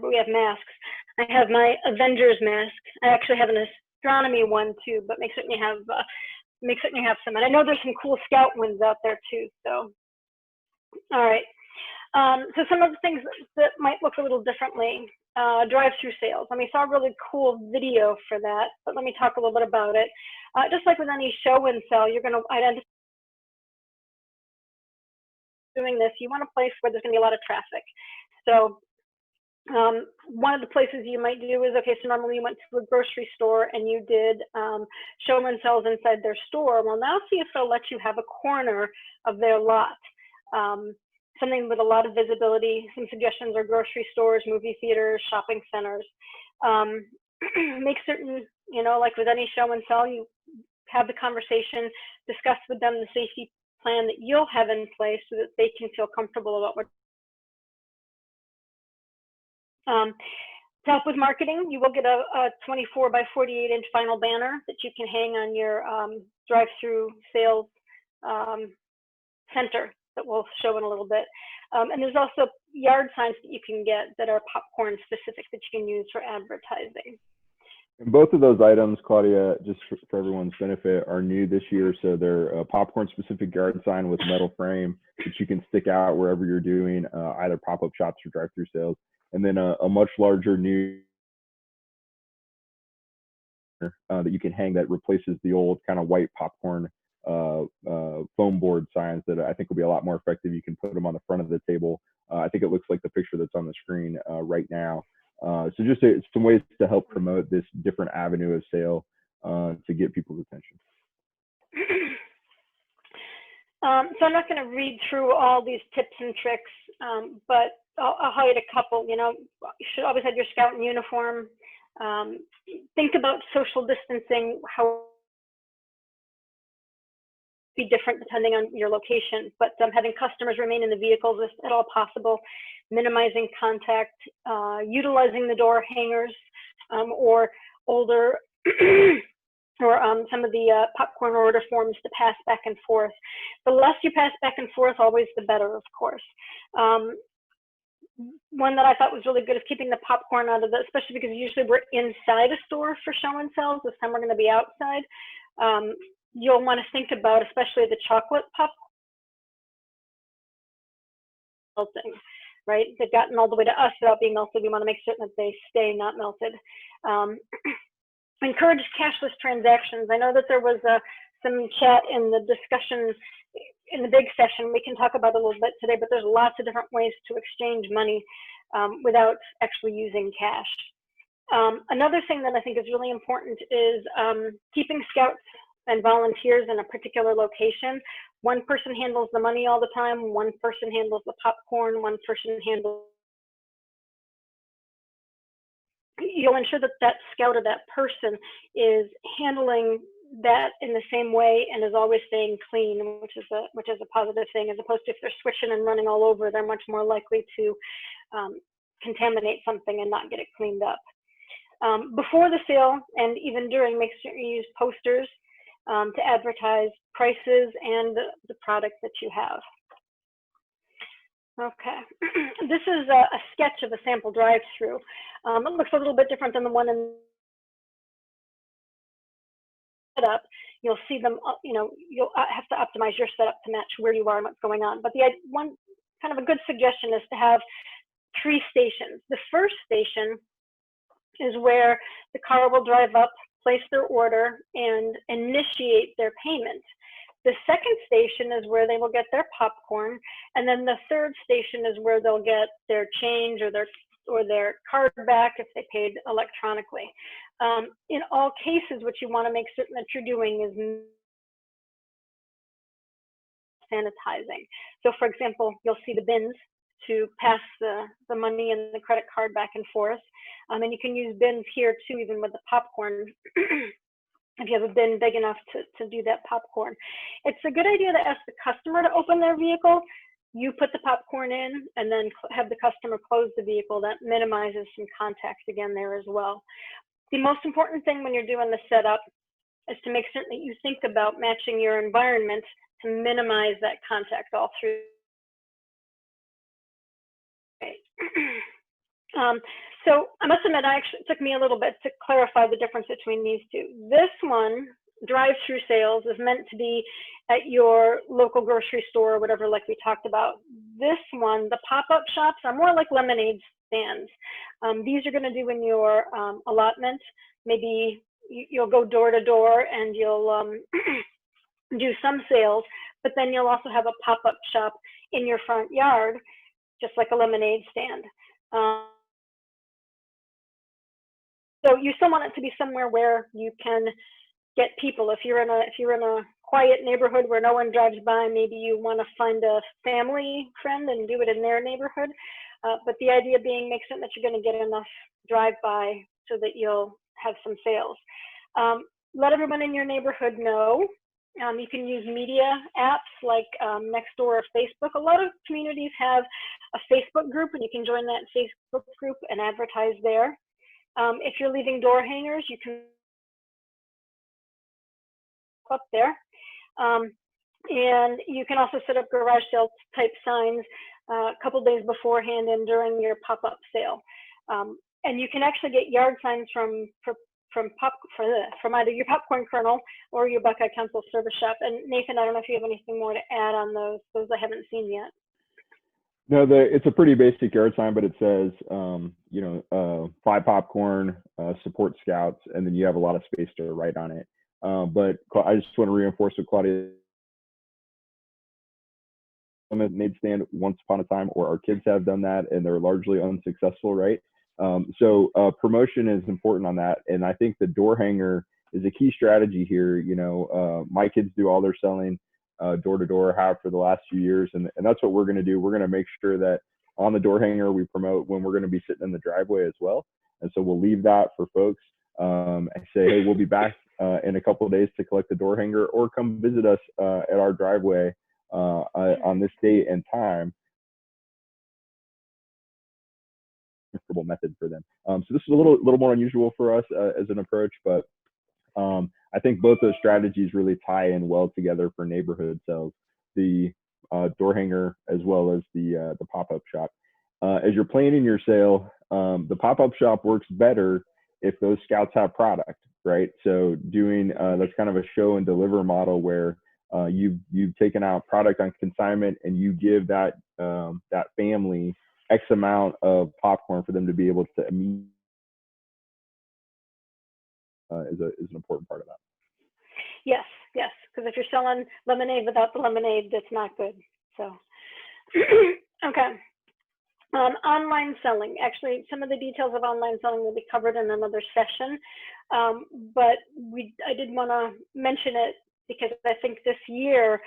we have masks. I have my Avengers mask. I actually have an astronomy one too, but make certain you have some. And I know there's some cool scout ones out there too. So, all right. So some of the things that might look a little differently, drive-through sales. And we saw a really cool video for that, but let me talk a little bit about it. Just like with any show and sell, you're going to identify doing this, you want a place where there's going to be a lot of traffic. So one of the places you might do is, okay, so normally you went to a grocery store and you did show and sells inside their store. Well, now see if they'll let you have a corner of their lot. Something with a lot of visibility. Some suggestions are grocery stores, movie theaters, shopping centers. Make certain, you know, like with any show and sell, you have the conversation, discuss with them the safety plan that you'll have in place so that they can feel comfortable about what. To help with marketing, you will get a 24 by 48 inch vinyl banner that you can hang on your drive-through sales center that we'll show in a little bit. And there's also yard signs that you can get that are popcorn specific that you can use for advertising. And both of those items, Claudia, just for everyone's benefit, are new this year. So they're a popcorn-specific yard sign with metal frame that you can stick out wherever you're doing either pop-up shops or drive-through sales. And then a much larger new that you can hang that replaces the old kind of white popcorn foam board signs that I think will be a lot more effective. You can put them on the front of the table. I think it looks like the picture that's on the screen right now. So just some ways to help promote this different avenue of sale to get people's attention. So I'm not going to read through all these tips and tricks, but I'll highlight a couple. You know, you should always have your scout in uniform. Think about social distancing, how be different depending on your location, but having customers remain in the vehicles if at all possible, minimizing contact, utilizing the door hangers or older or some of the popcorn order forms to pass back and forth. The less you pass back and forth, always the better, of course. One that I thought was really good is keeping the popcorn out of the, especially because usually we're inside a store for show and sells. This time we're going to be outside. You'll want to think about, especially the chocolate popcorn melting, right? They've gotten all the way to us without being melted. We want to make certain that they stay not melted. Encourage cashless transactions. I know that there was some chat in the discussion in the big session. We can talk about it a little bit today, but there's lots of different ways to exchange money without actually using cash. Another thing that I think is really important is keeping scouts and volunteers in a particular location. One person handles the money all the time, one person handles the popcorn, one person handles you'll ensure that that scout or that person is handling that in the same way and is always staying clean, which is a positive thing, as opposed to if they're switching and running all over, they're much more likely to contaminate something and not get it cleaned up. Before the sale and even during, make sure you use posters to advertise prices and the product that you have. Okay, this is a sketch of a sample drive-through. It looks a little bit different than the one in setup. You'll see them, you'll have to optimize your setup to match where you are and what's going on. But the one kind of a good suggestion is to have 3 stations. The first station is where the car will drive up, place their order, and initiate their payment. The second station is where they will get their popcorn, and then the third station is where they'll get their change or their card back if they paid electronically. In all cases, what you want to make certain that you're doing is sanitizing. So, for example, you'll see the bins to pass the money and the credit card back and forth, and you can use bins here too, even with the popcorn. If you have a bin big enough to do that popcorn. It's a good idea to ask the customer to open their vehicle. You put the popcorn in and then have the customer close the vehicle. That minimizes some contact again there as well. The most important thing when you're doing the setup is to make certain that you think about matching your environment to minimize that contact all through. So I must admit, it took me a little bit to clarify the difference between these two. This one, drive-through sales, is meant to be at your local grocery store or whatever, like we talked about. This one, the pop-up shops, are more like lemonade stands. These are going to do in your allotment. Maybe you'll go door to door and you'll do some sales, but then you'll also have a pop-up shop in your front yard, just like a lemonade stand. So you still want it to be somewhere where you can get people. If you're in a quiet neighborhood where no one drives by, maybe you want to find a family friend and do it in their neighborhood. But the idea being, make certain that you're going to get enough drive-by so that you'll have some sales. Let everyone in your neighborhood know. You can use media apps like Nextdoor or Facebook. A lot of communities have a Facebook group, and you can join that Facebook group and advertise there. If you're leaving door hangers, you can up there. And you can also set up garage sale type signs a couple days beforehand and during your pop-up sale. And you can actually get yard signs from either your Popcorn Kernel or your Buckeye Council Service Shop. And Nathan, I don't know if you have anything more to add on those I haven't seen yet. No, it's a pretty basic yard sign, but it says, fly popcorn, support scouts, and then you have a lot of space to write on it. But I just want to reinforce what Claudia lemonade stand once upon a time, or our kids have done that, and they're largely unsuccessful, right? So promotion is important on that, and I think the door hanger is a key strategy here. My kids do all their selling door to door, have for the last few years, and that's what we're going to do. We're going to make sure that on the door hanger we promote when we're going to be sitting in the driveway as well, and so we'll leave that for folks and say, hey, we'll be back in a couple of days to collect the door hanger, or come visit us at our driveway on this date and time. Comfortable method for them. So this is a little more unusual for us as an approach, but I think both those strategies really tie in well together for neighborhood sales, the door hanger as well as the pop-up shop. As you're planning your sale, the pop-up shop works better if those scouts have product, right? So doing that's kind of a show and deliver model where you've taken out product on consignment and you give that family X amount of popcorn for them to be able to immediately is an important part of that. Yes, because if you're selling lemonade without the lemonade, that's not good. So, okay. Online selling. Actually, some of the details of online selling will be covered in another session, but I did want to mention it because I think this year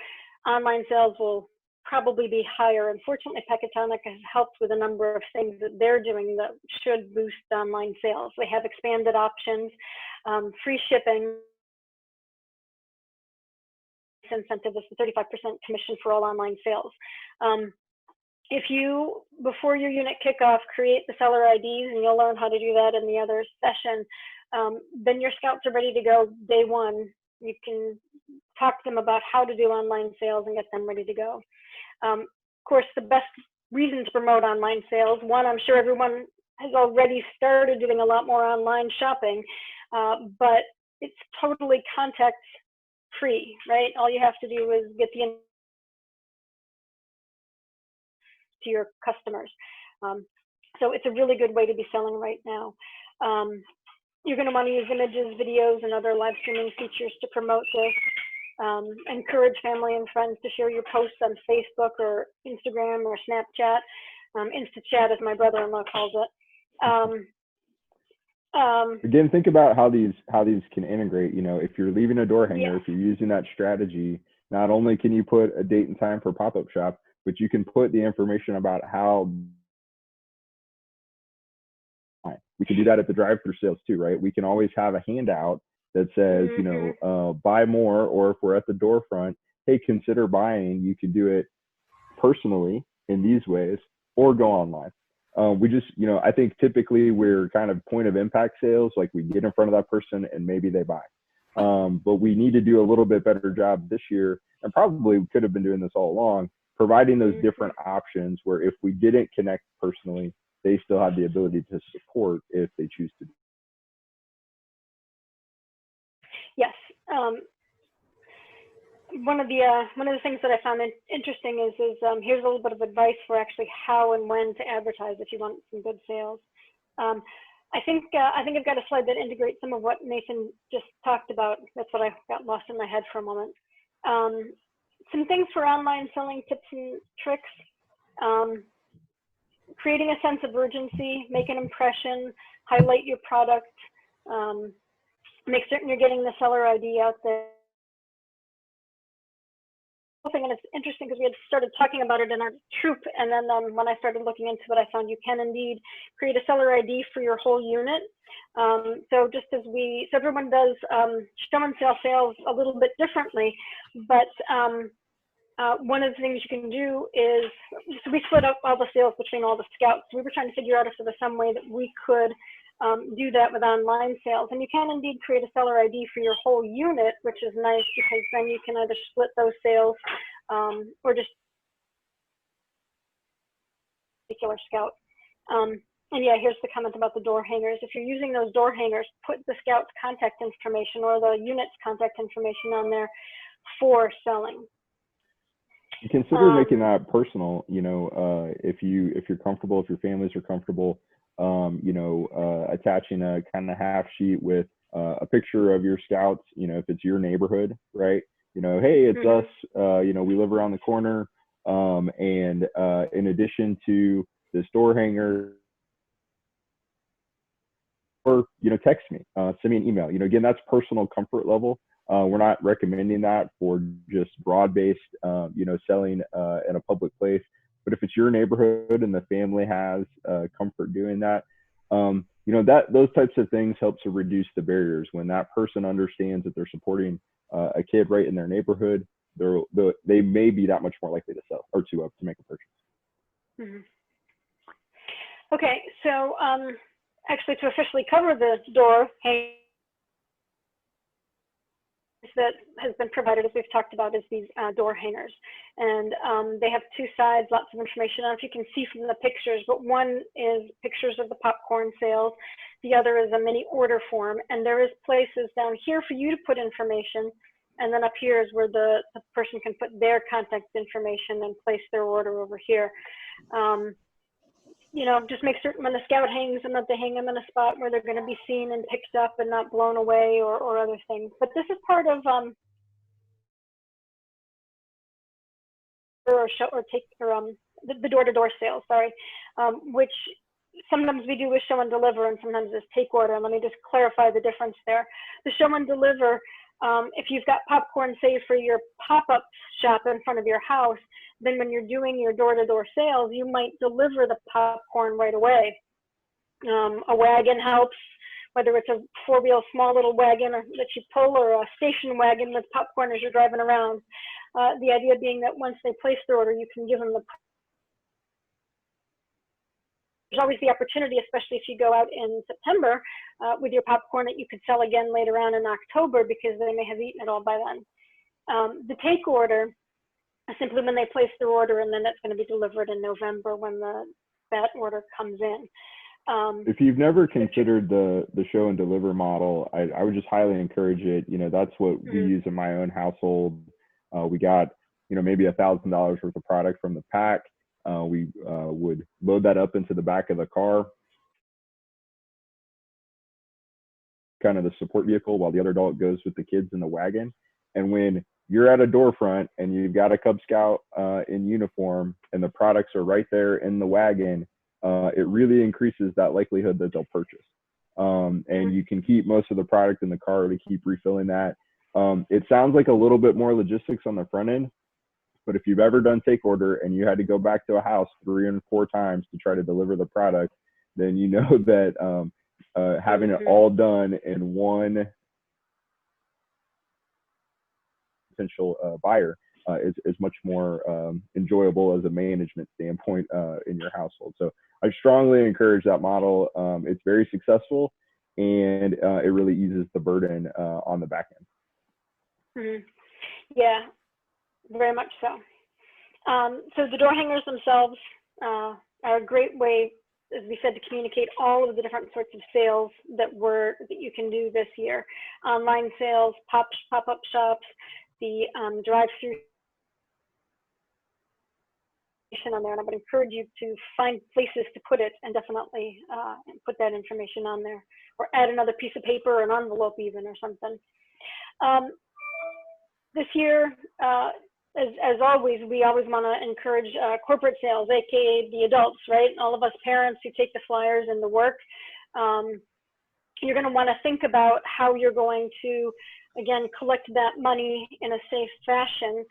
online sales will probably be higher. Unfortunately, Pecatonic has helped with a number of things that they're doing that should boost online sales. They have expanded options, free shipping. Incentive is the 35% commission for all online sales. If you, before your unit kickoff, create the seller IDs, and you'll learn how to do that in the other session, then your scouts are ready to go day one. You can talk to them about how to do online sales and get them ready to go. Of course, the best reason to promote online sales, one, I'm sure everyone has already started doing a lot more online shopping, but it's totally contact free, right? All you have to do is get the to your customers. So it's a really good way to be selling right now. You're going to want to use images, videos, and other live streaming features to promote this. Encourage family and friends to share your posts on Facebook or Instagram or Snapchat. InstaChat, as my brother-in-law calls it. Again, think about how these can integrate. You know, if you're leaving a door hanger, Yeah. if you're using that strategy, not only can you put a date and time for pop-up shop, but you can put the information about how. We can do that at the drive-through sales too, right? We can always have a handout that says, you know, buy more, or if we're at the door front, hey, consider buying. You can do it personally in these ways, or go online. We just, you know, I think typically we're kind of point of impact sales, like we get in front of that person and maybe they buy. But we need to do a little bit better job this year, and probably could have been doing this all along, providing those different options where if we didn't connect personally, they still have the ability to support if they choose to. Yes. One of the things that I found interesting is here's a little bit of advice for actually how and when to advertise if you want some good sales. I think I've got a slide that integrates some of what Nathan just talked about. That's what I got lost in my head for a moment. Some things for online selling tips and tricks. Creating a sense of urgency, make an impression, highlight your product, make certain you're getting the seller ID out there. And it's interesting because we had started talking about it in our troop, and then when I started looking into it, I found you can indeed create a seller ID for your whole unit. So just as so everyone does show and sell sales a little bit differently, but one of the things you can do is, so we split up all the sales between all the scouts. We were trying to figure out if there was some way that we could do that with online sales. And you can indeed create a seller ID for your whole unit, which is nice because then you can either split those sales or just particular scout. And yeah, here's the comment about the door hangers. If you're using those door hangers, put the scout's contact information or the unit's contact information on there for selling. Consider making that personal. You know, if you're comfortable, if your families are comfortable, you know, attaching a kind of half sheet with a picture of your scouts. You know, if it's your neighborhood, right? You know, hey, it's us. You know, we live around the corner. And in addition to this door hanger, or, you know, text me, send me an email. You know, again, that's personal comfort level. We're not recommending that for just broad-based, you know, selling in a public place. But if it's your neighborhood and the family has comfort doing that, you know, those types of things help to reduce the barriers. When that person understands that they're supporting a kid right in their neighborhood, they may be that much more likely to sell or to make a purchase. Okay, so actually, to officially cover the door hangers that has been provided, as we've talked about, is these door hangers. And they have two sides, lots of information. I don't know if you can see from the pictures, but one is pictures of the popcorn sales. The other is a mini order form. And there is places down here for you to put information. And then up here is where the person can put their contact information and place their order over here. You know, just make certain when the scout hangs them that they hang them in a spot where they're going to be seen and picked up and not blown away or other things. But this is part of the door-to-door sales, sorry, which sometimes we do with show and deliver and sometimes it's take order. And let me just clarify the difference there. The show and deliver, if you've got popcorn, say for your pop-up shop in front of your house, then when you're doing your door-to-door sales, you might deliver the popcorn right away. A wagon helps, whether it's a four-wheel small little wagon that you pull, or a station wagon with popcorn as you're driving around. The idea being that once they place their order, you can give them the. There's always the opportunity, especially if you go out in September with your popcorn, that you could sell again later on in October because they may have eaten it all by then. The take order is simply when they place their order, and then that's going to be delivered in November when that order comes in. If you've never considered the show and deliver model, I would just highly encourage it. You know, that's what we use in my own household. We got, you know, maybe $1,000 worth of product from the pack. We would load that up into the back of the car, kind of the support vehicle, while the other dog goes with the kids in the wagon. And when you're at a door front and you've got a Cub Scout in uniform and the products are right there in the wagon, it really increases that likelihood that they'll purchase. And you can keep most of the product in the car to keep refilling that. It sounds like a little bit more logistics on the front end, but if you've ever done take order and you had to go back to a house 3 and 4 times to try to deliver the product, then you know that having it all done in one potential buyer is much more enjoyable as a management standpoint in your household. So I strongly encourage that model. It's very successful, and it really eases the burden on the back end. Yeah, very much so. So the door hangers themselves are a great way, as we said, to communicate all of the different sorts of sales that you can do this year. Online sales, pop-up shops, the drive-through on there, and I would encourage you to find places to put it, and definitely put that information on there, or add another piece of paper or an envelope even, or something. This year, as always, we always want to encourage corporate sales, aka the adults, right? All of us parents who take the flyers and the work. You're going to want to think about how you're going to, again, collect that money in a safe fashion.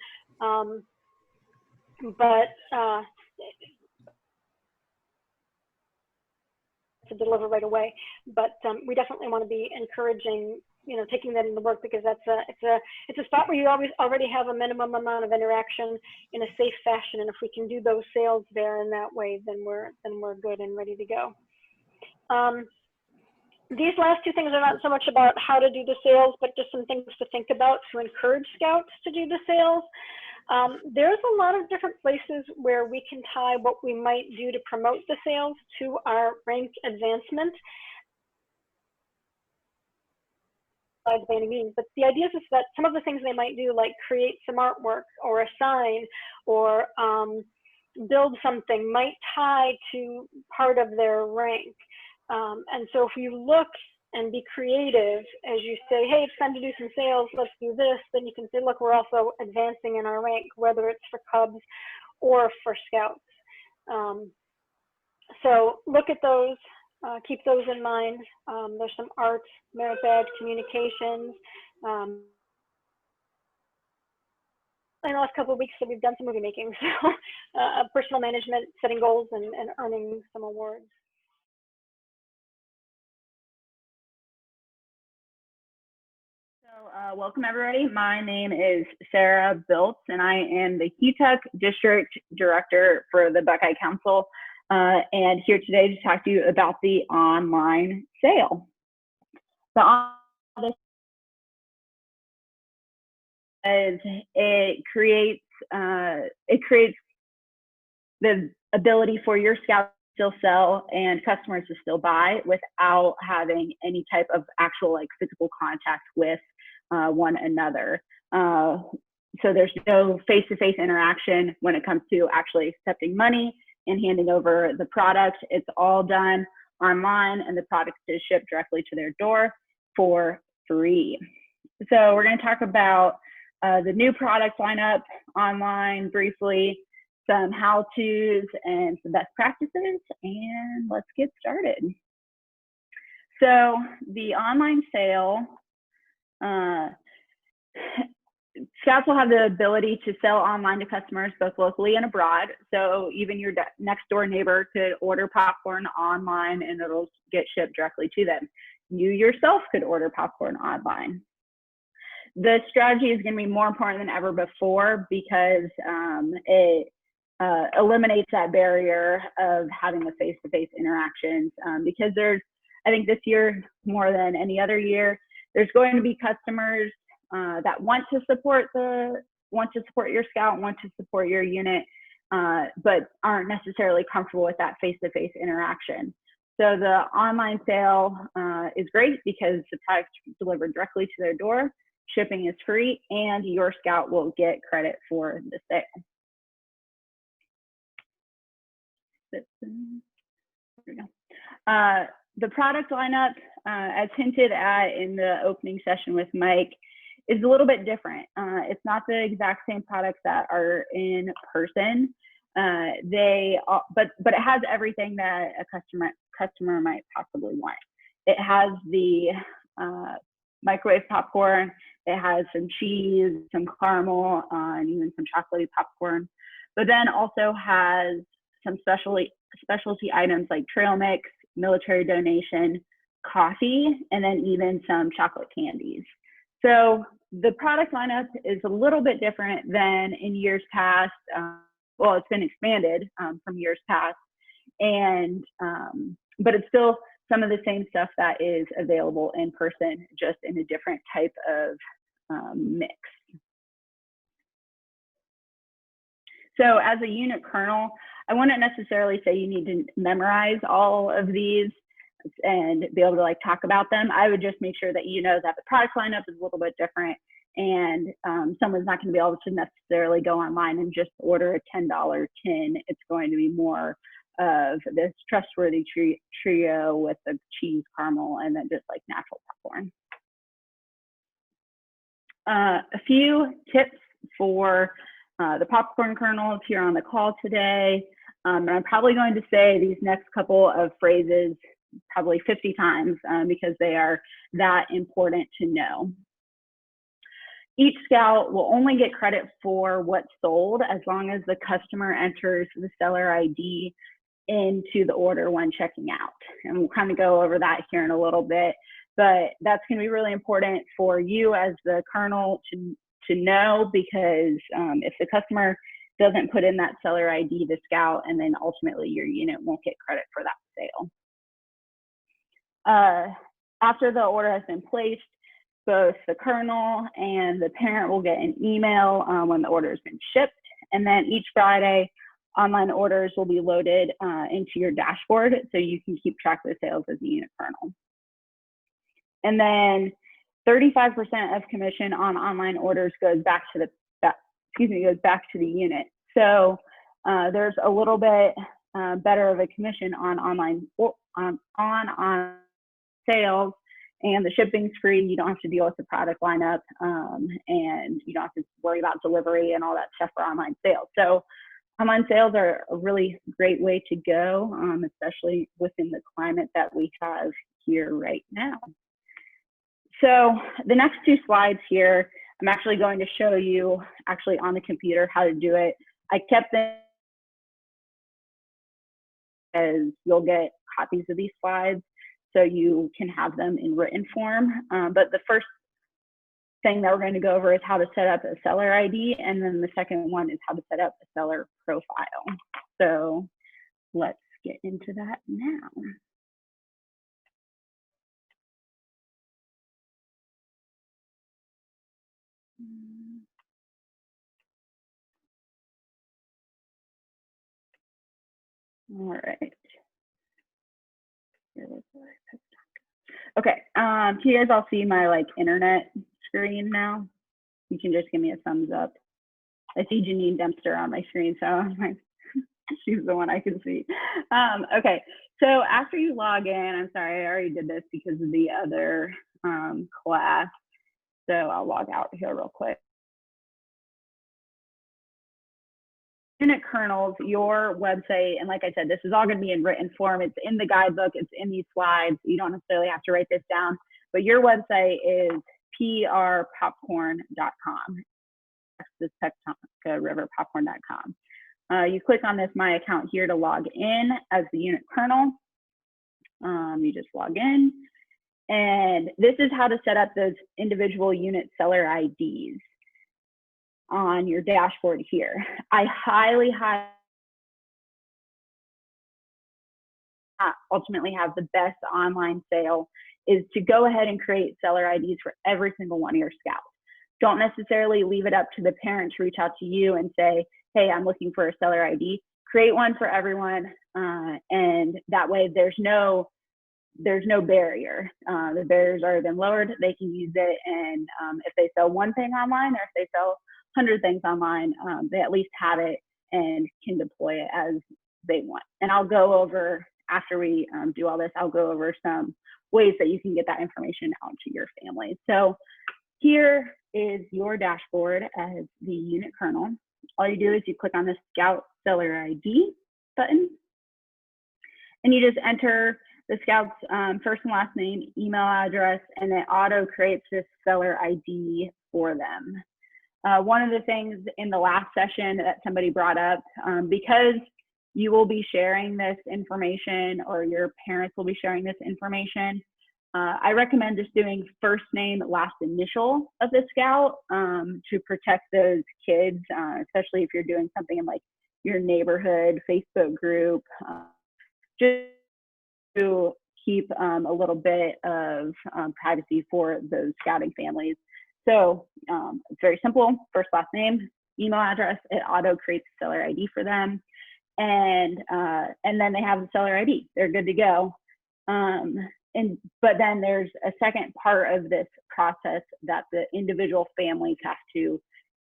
To deliver right away, but we definitely want to be encouraging, you know, taking that into work, because it's a spot where you already have a minimum amount of interaction in a safe fashion, and if we can do those sales there in that way, then we're good and ready to go. These last two things are not so much about how to do the sales, but just some things to think about to encourage scouts to do the sales. There's a lot of different places where we can tie what we might do to promote the sales to our rank advancement. By any means, but the idea is that some of the things they might do, like create some artwork or a sign or build something, might tie to part of their rank. And so if you look and be creative as you say, hey, it's time to do some sales, let's do this, then you can say, look, we're also advancing in our rank, whether it's for Cubs or for Scouts. So look at those, keep those in mind. There's some art, merit badge, communications. In the last couple of weeks, so we've done some movie making, so personal management, setting goals, and earning some awards. So welcome everybody. My name is Sarah Biltz, and I am the HUTEC District Director for the Buckeye Council, and here today to talk to you about the online sale. It creates the ability for your scouts to still sell and customers to still buy without having any type of actual like physical contact with one another. So there's no face-to-face interaction when it comes to actually accepting money and handing over the product. It's all done online, and the product is shipped directly to their door for free. So we're going to talk about the new product lineup online briefly, some how-tos and some best practices, and let's get started. So the online sale, Scouts will have the ability to sell online to customers both locally and abroad. So even your next door neighbor could order popcorn online and it'll get shipped directly to them. You yourself could order popcorn online. The strategy is going to be more important than ever before because it eliminates that barrier of having the face-to-face interactions. Because I think this year more than any other year, there's going to be customers that want to support your scout, want to support your unit, but aren't necessarily comfortable with that face-to-face interaction. So the online sale is great because the product's delivered directly to their door, shipping is free, and your scout will get credit for the sale. There we go. The product lineup, as hinted at in the opening session with Mike, is a little bit different. It's not the exact same products that are in person. But it has everything that a customer might possibly want. It has the microwave popcorn. It has some cheese, some caramel, and even some chocolatey popcorn. But then also has some specialty items like trail mix, military donation, coffee, and then even some chocolate candies. So the product lineup is a little bit different than in years past. Well, it's been expanded from years past, and but it's still some of the same stuff that is available in person, just in a different type of mix. So as a unit colonel, I wouldn't necessarily say you need to memorize all of these and be able to like talk about them. I would just make sure that you know that the product lineup is a little bit different, and someone's not going to be able to necessarily go online and just order a $10 tin. It's going to be more of this trustworthy trio with the cheese, caramel, and then just like natural popcorn. A few tips for the popcorn kernels here on the call today. And I'm probably going to say these next couple of phrases probably 50 times because they are that important to know. Each scout will only get credit for what's sold as long as the customer enters the seller ID into the order when checking out. And we'll kind of go over that here in a little bit, but that's going to be really important for you as the colonel to know, because if the customer doesn't put in that seller ID, the scout, and then ultimately your unit won't get credit for that sale. After the order has been placed, both the colonel and the parent will get an email when the order has been shipped. And then each Friday, online orders will be loaded into your dashboard so you can keep track of the sales as a unit colonel. And then 35% of commission on online orders goes back to the unit. So there's a little bit better of a commission on online sales, and the shipping's free. You don't have to deal with the product lineup, and you don't have to worry about delivery and all that stuff for online sales. So online sales are a really great way to go, especially within the climate that we have here right now. So the next two slides here, I'm actually going to show you actually on the computer how to do it. I kept them as you'll get copies of these slides so you can have them in written form. But the first thing that we're going to go over is how to set up a seller ID, and then the second one is how to set up a seller profile. So let's get into that now. All right. Okay, can you guys all see my internet screen now? You can just give me a thumbs up. I see Janine Dempster on my screen, so I'm like, she's the one I can see. Okay, so after you log in, I'm sorry, I already did this because of the other class, so I'll log out here real quick. Unit kernels, your website, and like I said, this is all going to be in written form. It's in the guidebook, it's in these slides. You don't necessarily have to write this down, but your website is prpopcorn.com. Texas Pecatonica River Popcorn.com. You click on this My Account here to log in as the unit Kernel. You just log in. And this is how to set up those individual unit seller IDs on your dashboard here. I highly ultimately have the best online sale is to go ahead and create seller IDs for every single one of your scouts. Don't necessarily leave it up to the parent to reach out to you and say, hey, I'm looking for a seller ID. Create one for everyone, and that way there's no barrier. The barriers are then lowered. They can use it, and if they sell one thing online or if they sell 100 things online, they at least have it and can deploy it as they want. And I'll go over, after we do all this, I'll go over some ways that you can get that information out to your family. So here is your dashboard as the unit Kernel. All you do is you click on the Scout Seller ID button, and you just enter the Scout's first and last name, email address, and it auto creates this seller ID for them. One of the things in the last session that somebody brought up, because you will be sharing this information, or your parents will be sharing this information, I recommend just doing first name, last initial of the Scout to protect those kids, especially if you're doing something in like your neighborhood Facebook group, just to keep a little bit of privacy for those scouting families. So it's very simple, first, last name, email address, it auto creates a seller ID for them. And then they have the seller ID, they're good to go. But then there's a second part of this process that the individual families have to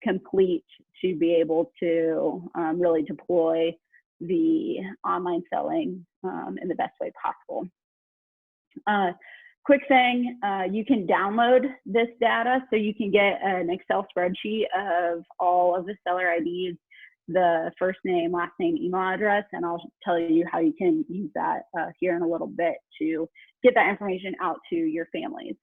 complete to be able to really deploy the online selling in the best way possible. Quick thing, you can download this data, so you can get an Excel spreadsheet of all of the seller IDs, the first name, last name, email address, and I'll tell you how you can use that here in a little bit to get that information out to your families.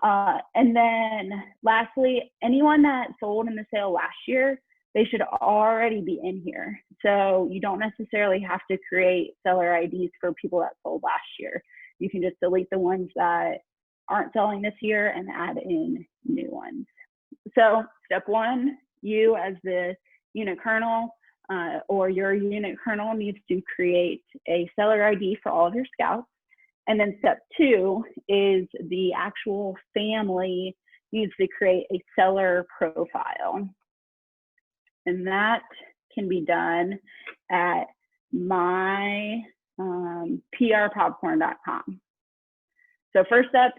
And then lastly, anyone that sold in the sale last year, they should already be in here. So you don't necessarily have to create seller IDs for people that sold last year. You can just delete the ones that aren't selling this year and add in new ones. So step one, you as the unit Kernel or your unit Kernel needs to create a seller ID for all of your scouts. And then step two is the actual family needs to create a seller profile. And that can be done at myprpopcorn.com. So first step,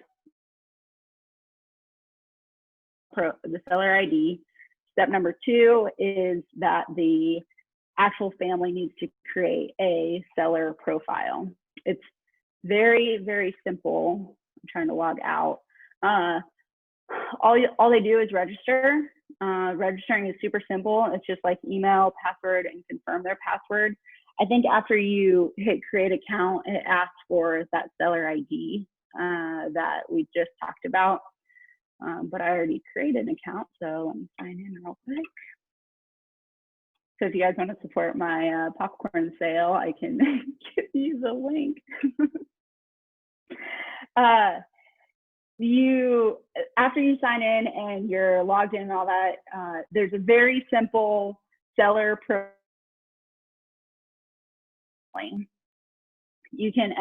the seller ID. Step number two is that the actual family needs to create a seller profile. It's very, very simple. I'm trying to log out. All they do is register. Registering is super simple. It's just like email, password, and confirm their password. I think after you hit create account, it asks for that seller ID that we just talked about. But I already created an account, so let me sign in real quick. So if you guys want to support my popcorn sale, I can give you the link. After you sign in and you're logged in and all that, there's a very simple seller profile. You can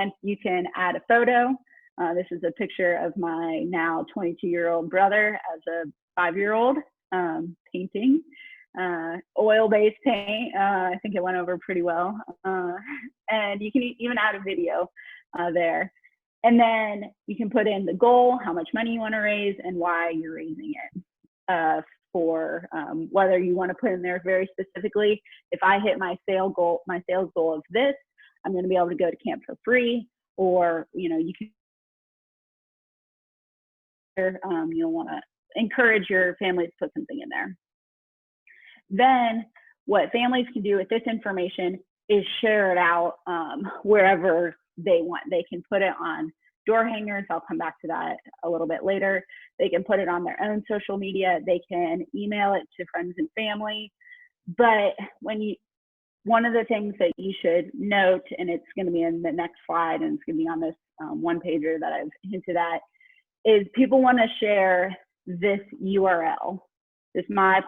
add a photo. This is a picture of my now 22-year-old brother as a 5-year-old painting. Oil-based paint. I think it went over pretty well. And you can even add a video there. And then you can put in the goal, how much money you want to raise, and why you're raising it. For whether you want to put in there very specifically, if I hit my sales goal of this, I'm going to be able to go to camp for free, or you can. You'll want to encourage your family to put something in there. Then what families can do with this information is share it out wherever they want. They can put it on door hangers. I'll come back to that a little bit later. They can put it on their own social media. They can email it to friends and family. But one of the things that you should note, and it's going to be in the next slide, and it's going to be on this one pager that I've hinted at, is people want to share this URL, this my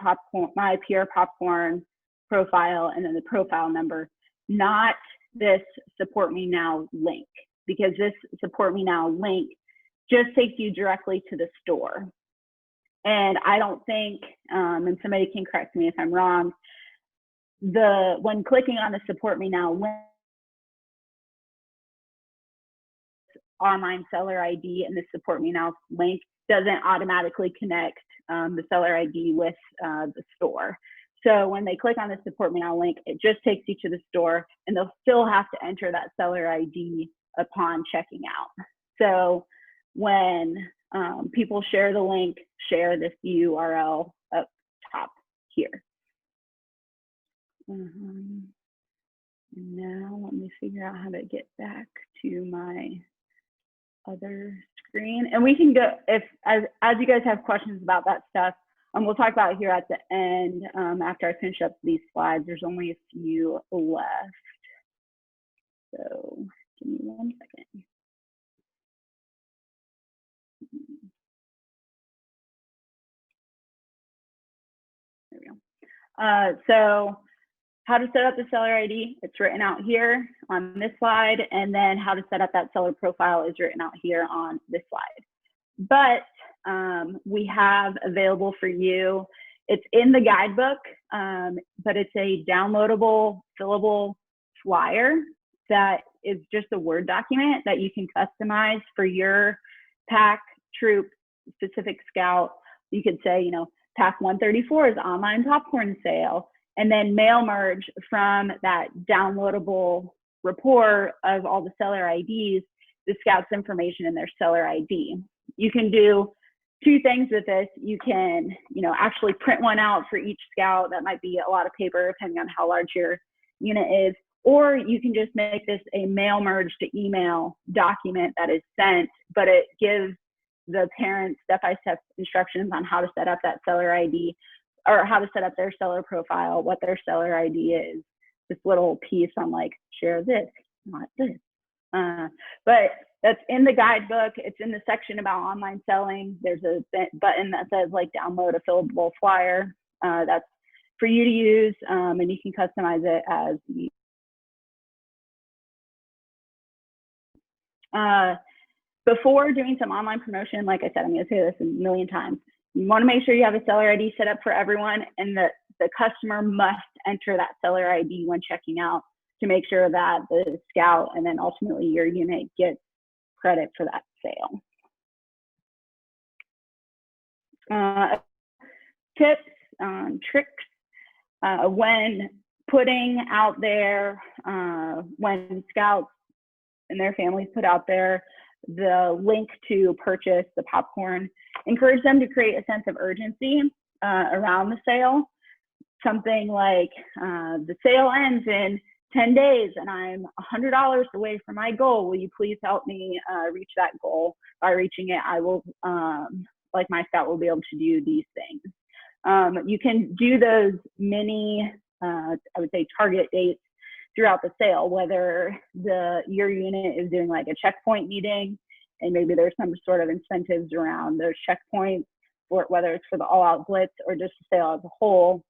PR popcorn profile, and then the profile number, not this support me now link, because this support me now link just takes you directly to the store. And I don't think, and somebody can correct me if I'm wrong, when clicking on the support me now link, online seller ID and the support me now link doesn't automatically connect the seller ID with the store. So when they click on the support me now link, it just takes you to the store, and they'll still have to enter that seller ID upon checking out. So when people share the link, share this URL up top here. Now let me figure out how to get back to my other screen, and we can go, as you guys have questions about that stuff, we'll talk about it here at the end. After I finish up these slides, there's only a few left, so give me 1 second. There we go. So how to set up the seller ID, it's written out here on this slide, and then how to set up that seller profile is written out here on this slide. But we have available for you, it's in the guidebook, but it's a downloadable, fillable flyer that is just a Word document that you can customize for your pack, troop, specific scout. You could say, you know, pack 134 is online popcorn sale, and then mail merge from that downloadable report of all the seller IDs, the scout's information and their seller ID. You can do two things with this. You can, you know, actually print one out for each scout. That might be a lot of paper depending on how large your unit is. Or you can just make this a mail merge to email document that is sent, but it gives the parents step-by-step instructions on how to set up that seller ID, or how to set up their seller profile, what their seller ID is. This little piece on like, share this, not this. But that's in the guidebook. It's in the section about online selling. There's a button that says like download a fillable flyer. That's for you to use, and you can customize it as you. Before doing some online promotion, like I said, I'm going to say this a million times. You want to make sure you have a seller ID set up for everyone, and that the customer must enter that seller ID when checking out to make sure that the scout and then ultimately your unit gets credit for that sale. Tips, tricks, when putting out there, when scouts and their families put out there the link to purchase the popcorn, encourage them to create a sense of urgency around the sale. Something like, the sale ends in 10 days and I'm $100 away from my goal. Will you please help me reach that goal? By reaching it, I will, like my scout will be able to do these things. You can do those mini, I would say, target dates throughout the sale, whether your unit is doing like a checkpoint meeting, and maybe there's some sort of incentives around those checkpoints, or whether it's for the all-out blitz or just the sale as a whole.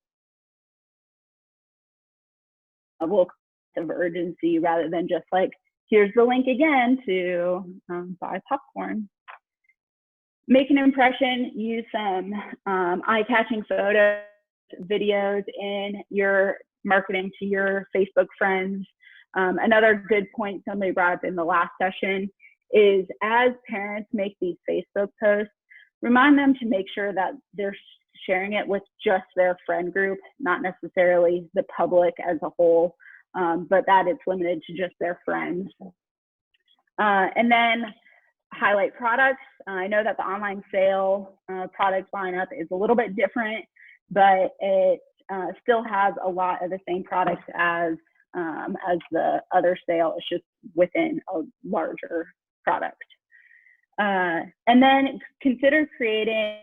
A little of urgency rather than just like, here's the link again to buy popcorn. Make an impression, use some eye-catching photos, videos in your marketing to your Facebook friends. Another good point somebody brought up in the last session is, as parents make these Facebook posts, remind them to make sure that they're sharing it with just their friend group, not necessarily the public as a whole, but that it's limited to just their friends. And then highlight products. I know that the online sale product lineup is a little bit different, but it still has a lot of the same products as the other sale. It's just within a larger product. And then consider creating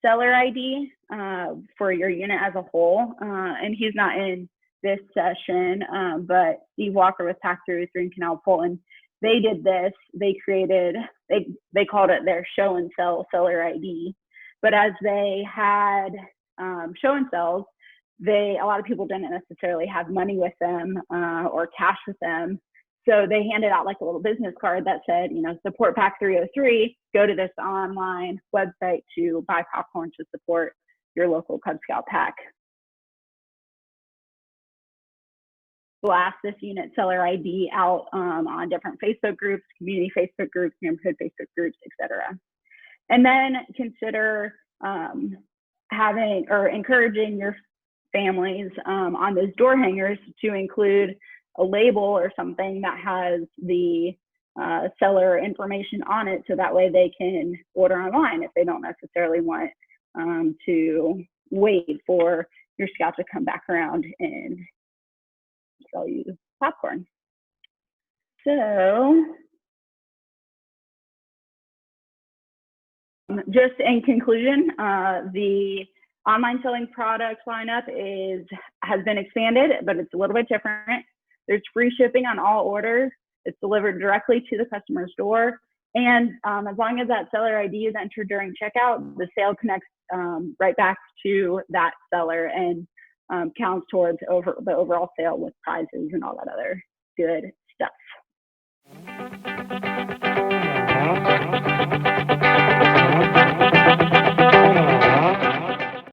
seller ID for your unit as a whole. And he's not in this session, but Steve Walker with Pack Through Green Canal Fulton, they did this. They created, they called it their show and sell seller ID. But as they had show and sells, a lot of people didn't necessarily have money with them or cash with them. So they handed out like a little business card that said, you know, support Pack 303, go to this online website to buy popcorn to support your local Cub Scout pack. Blast this unit seller ID out on different Facebook groups, community Facebook groups, neighborhood Facebook groups, etc. And then consider having or encouraging your families on those door hangers to include a label or something that has the seller information on it, so that way they can order online if they don't necessarily want to wait for your scout to come back around and sell you popcorn. So just in conclusion, the online selling products lineup has been expanded, but it's a little bit different. There's free shipping on all orders. It's delivered directly to the customer's door. And as long as that seller ID is entered during checkout, the sale connects right back to that seller and counts towards the overall sale with prizes and all that other good stuff.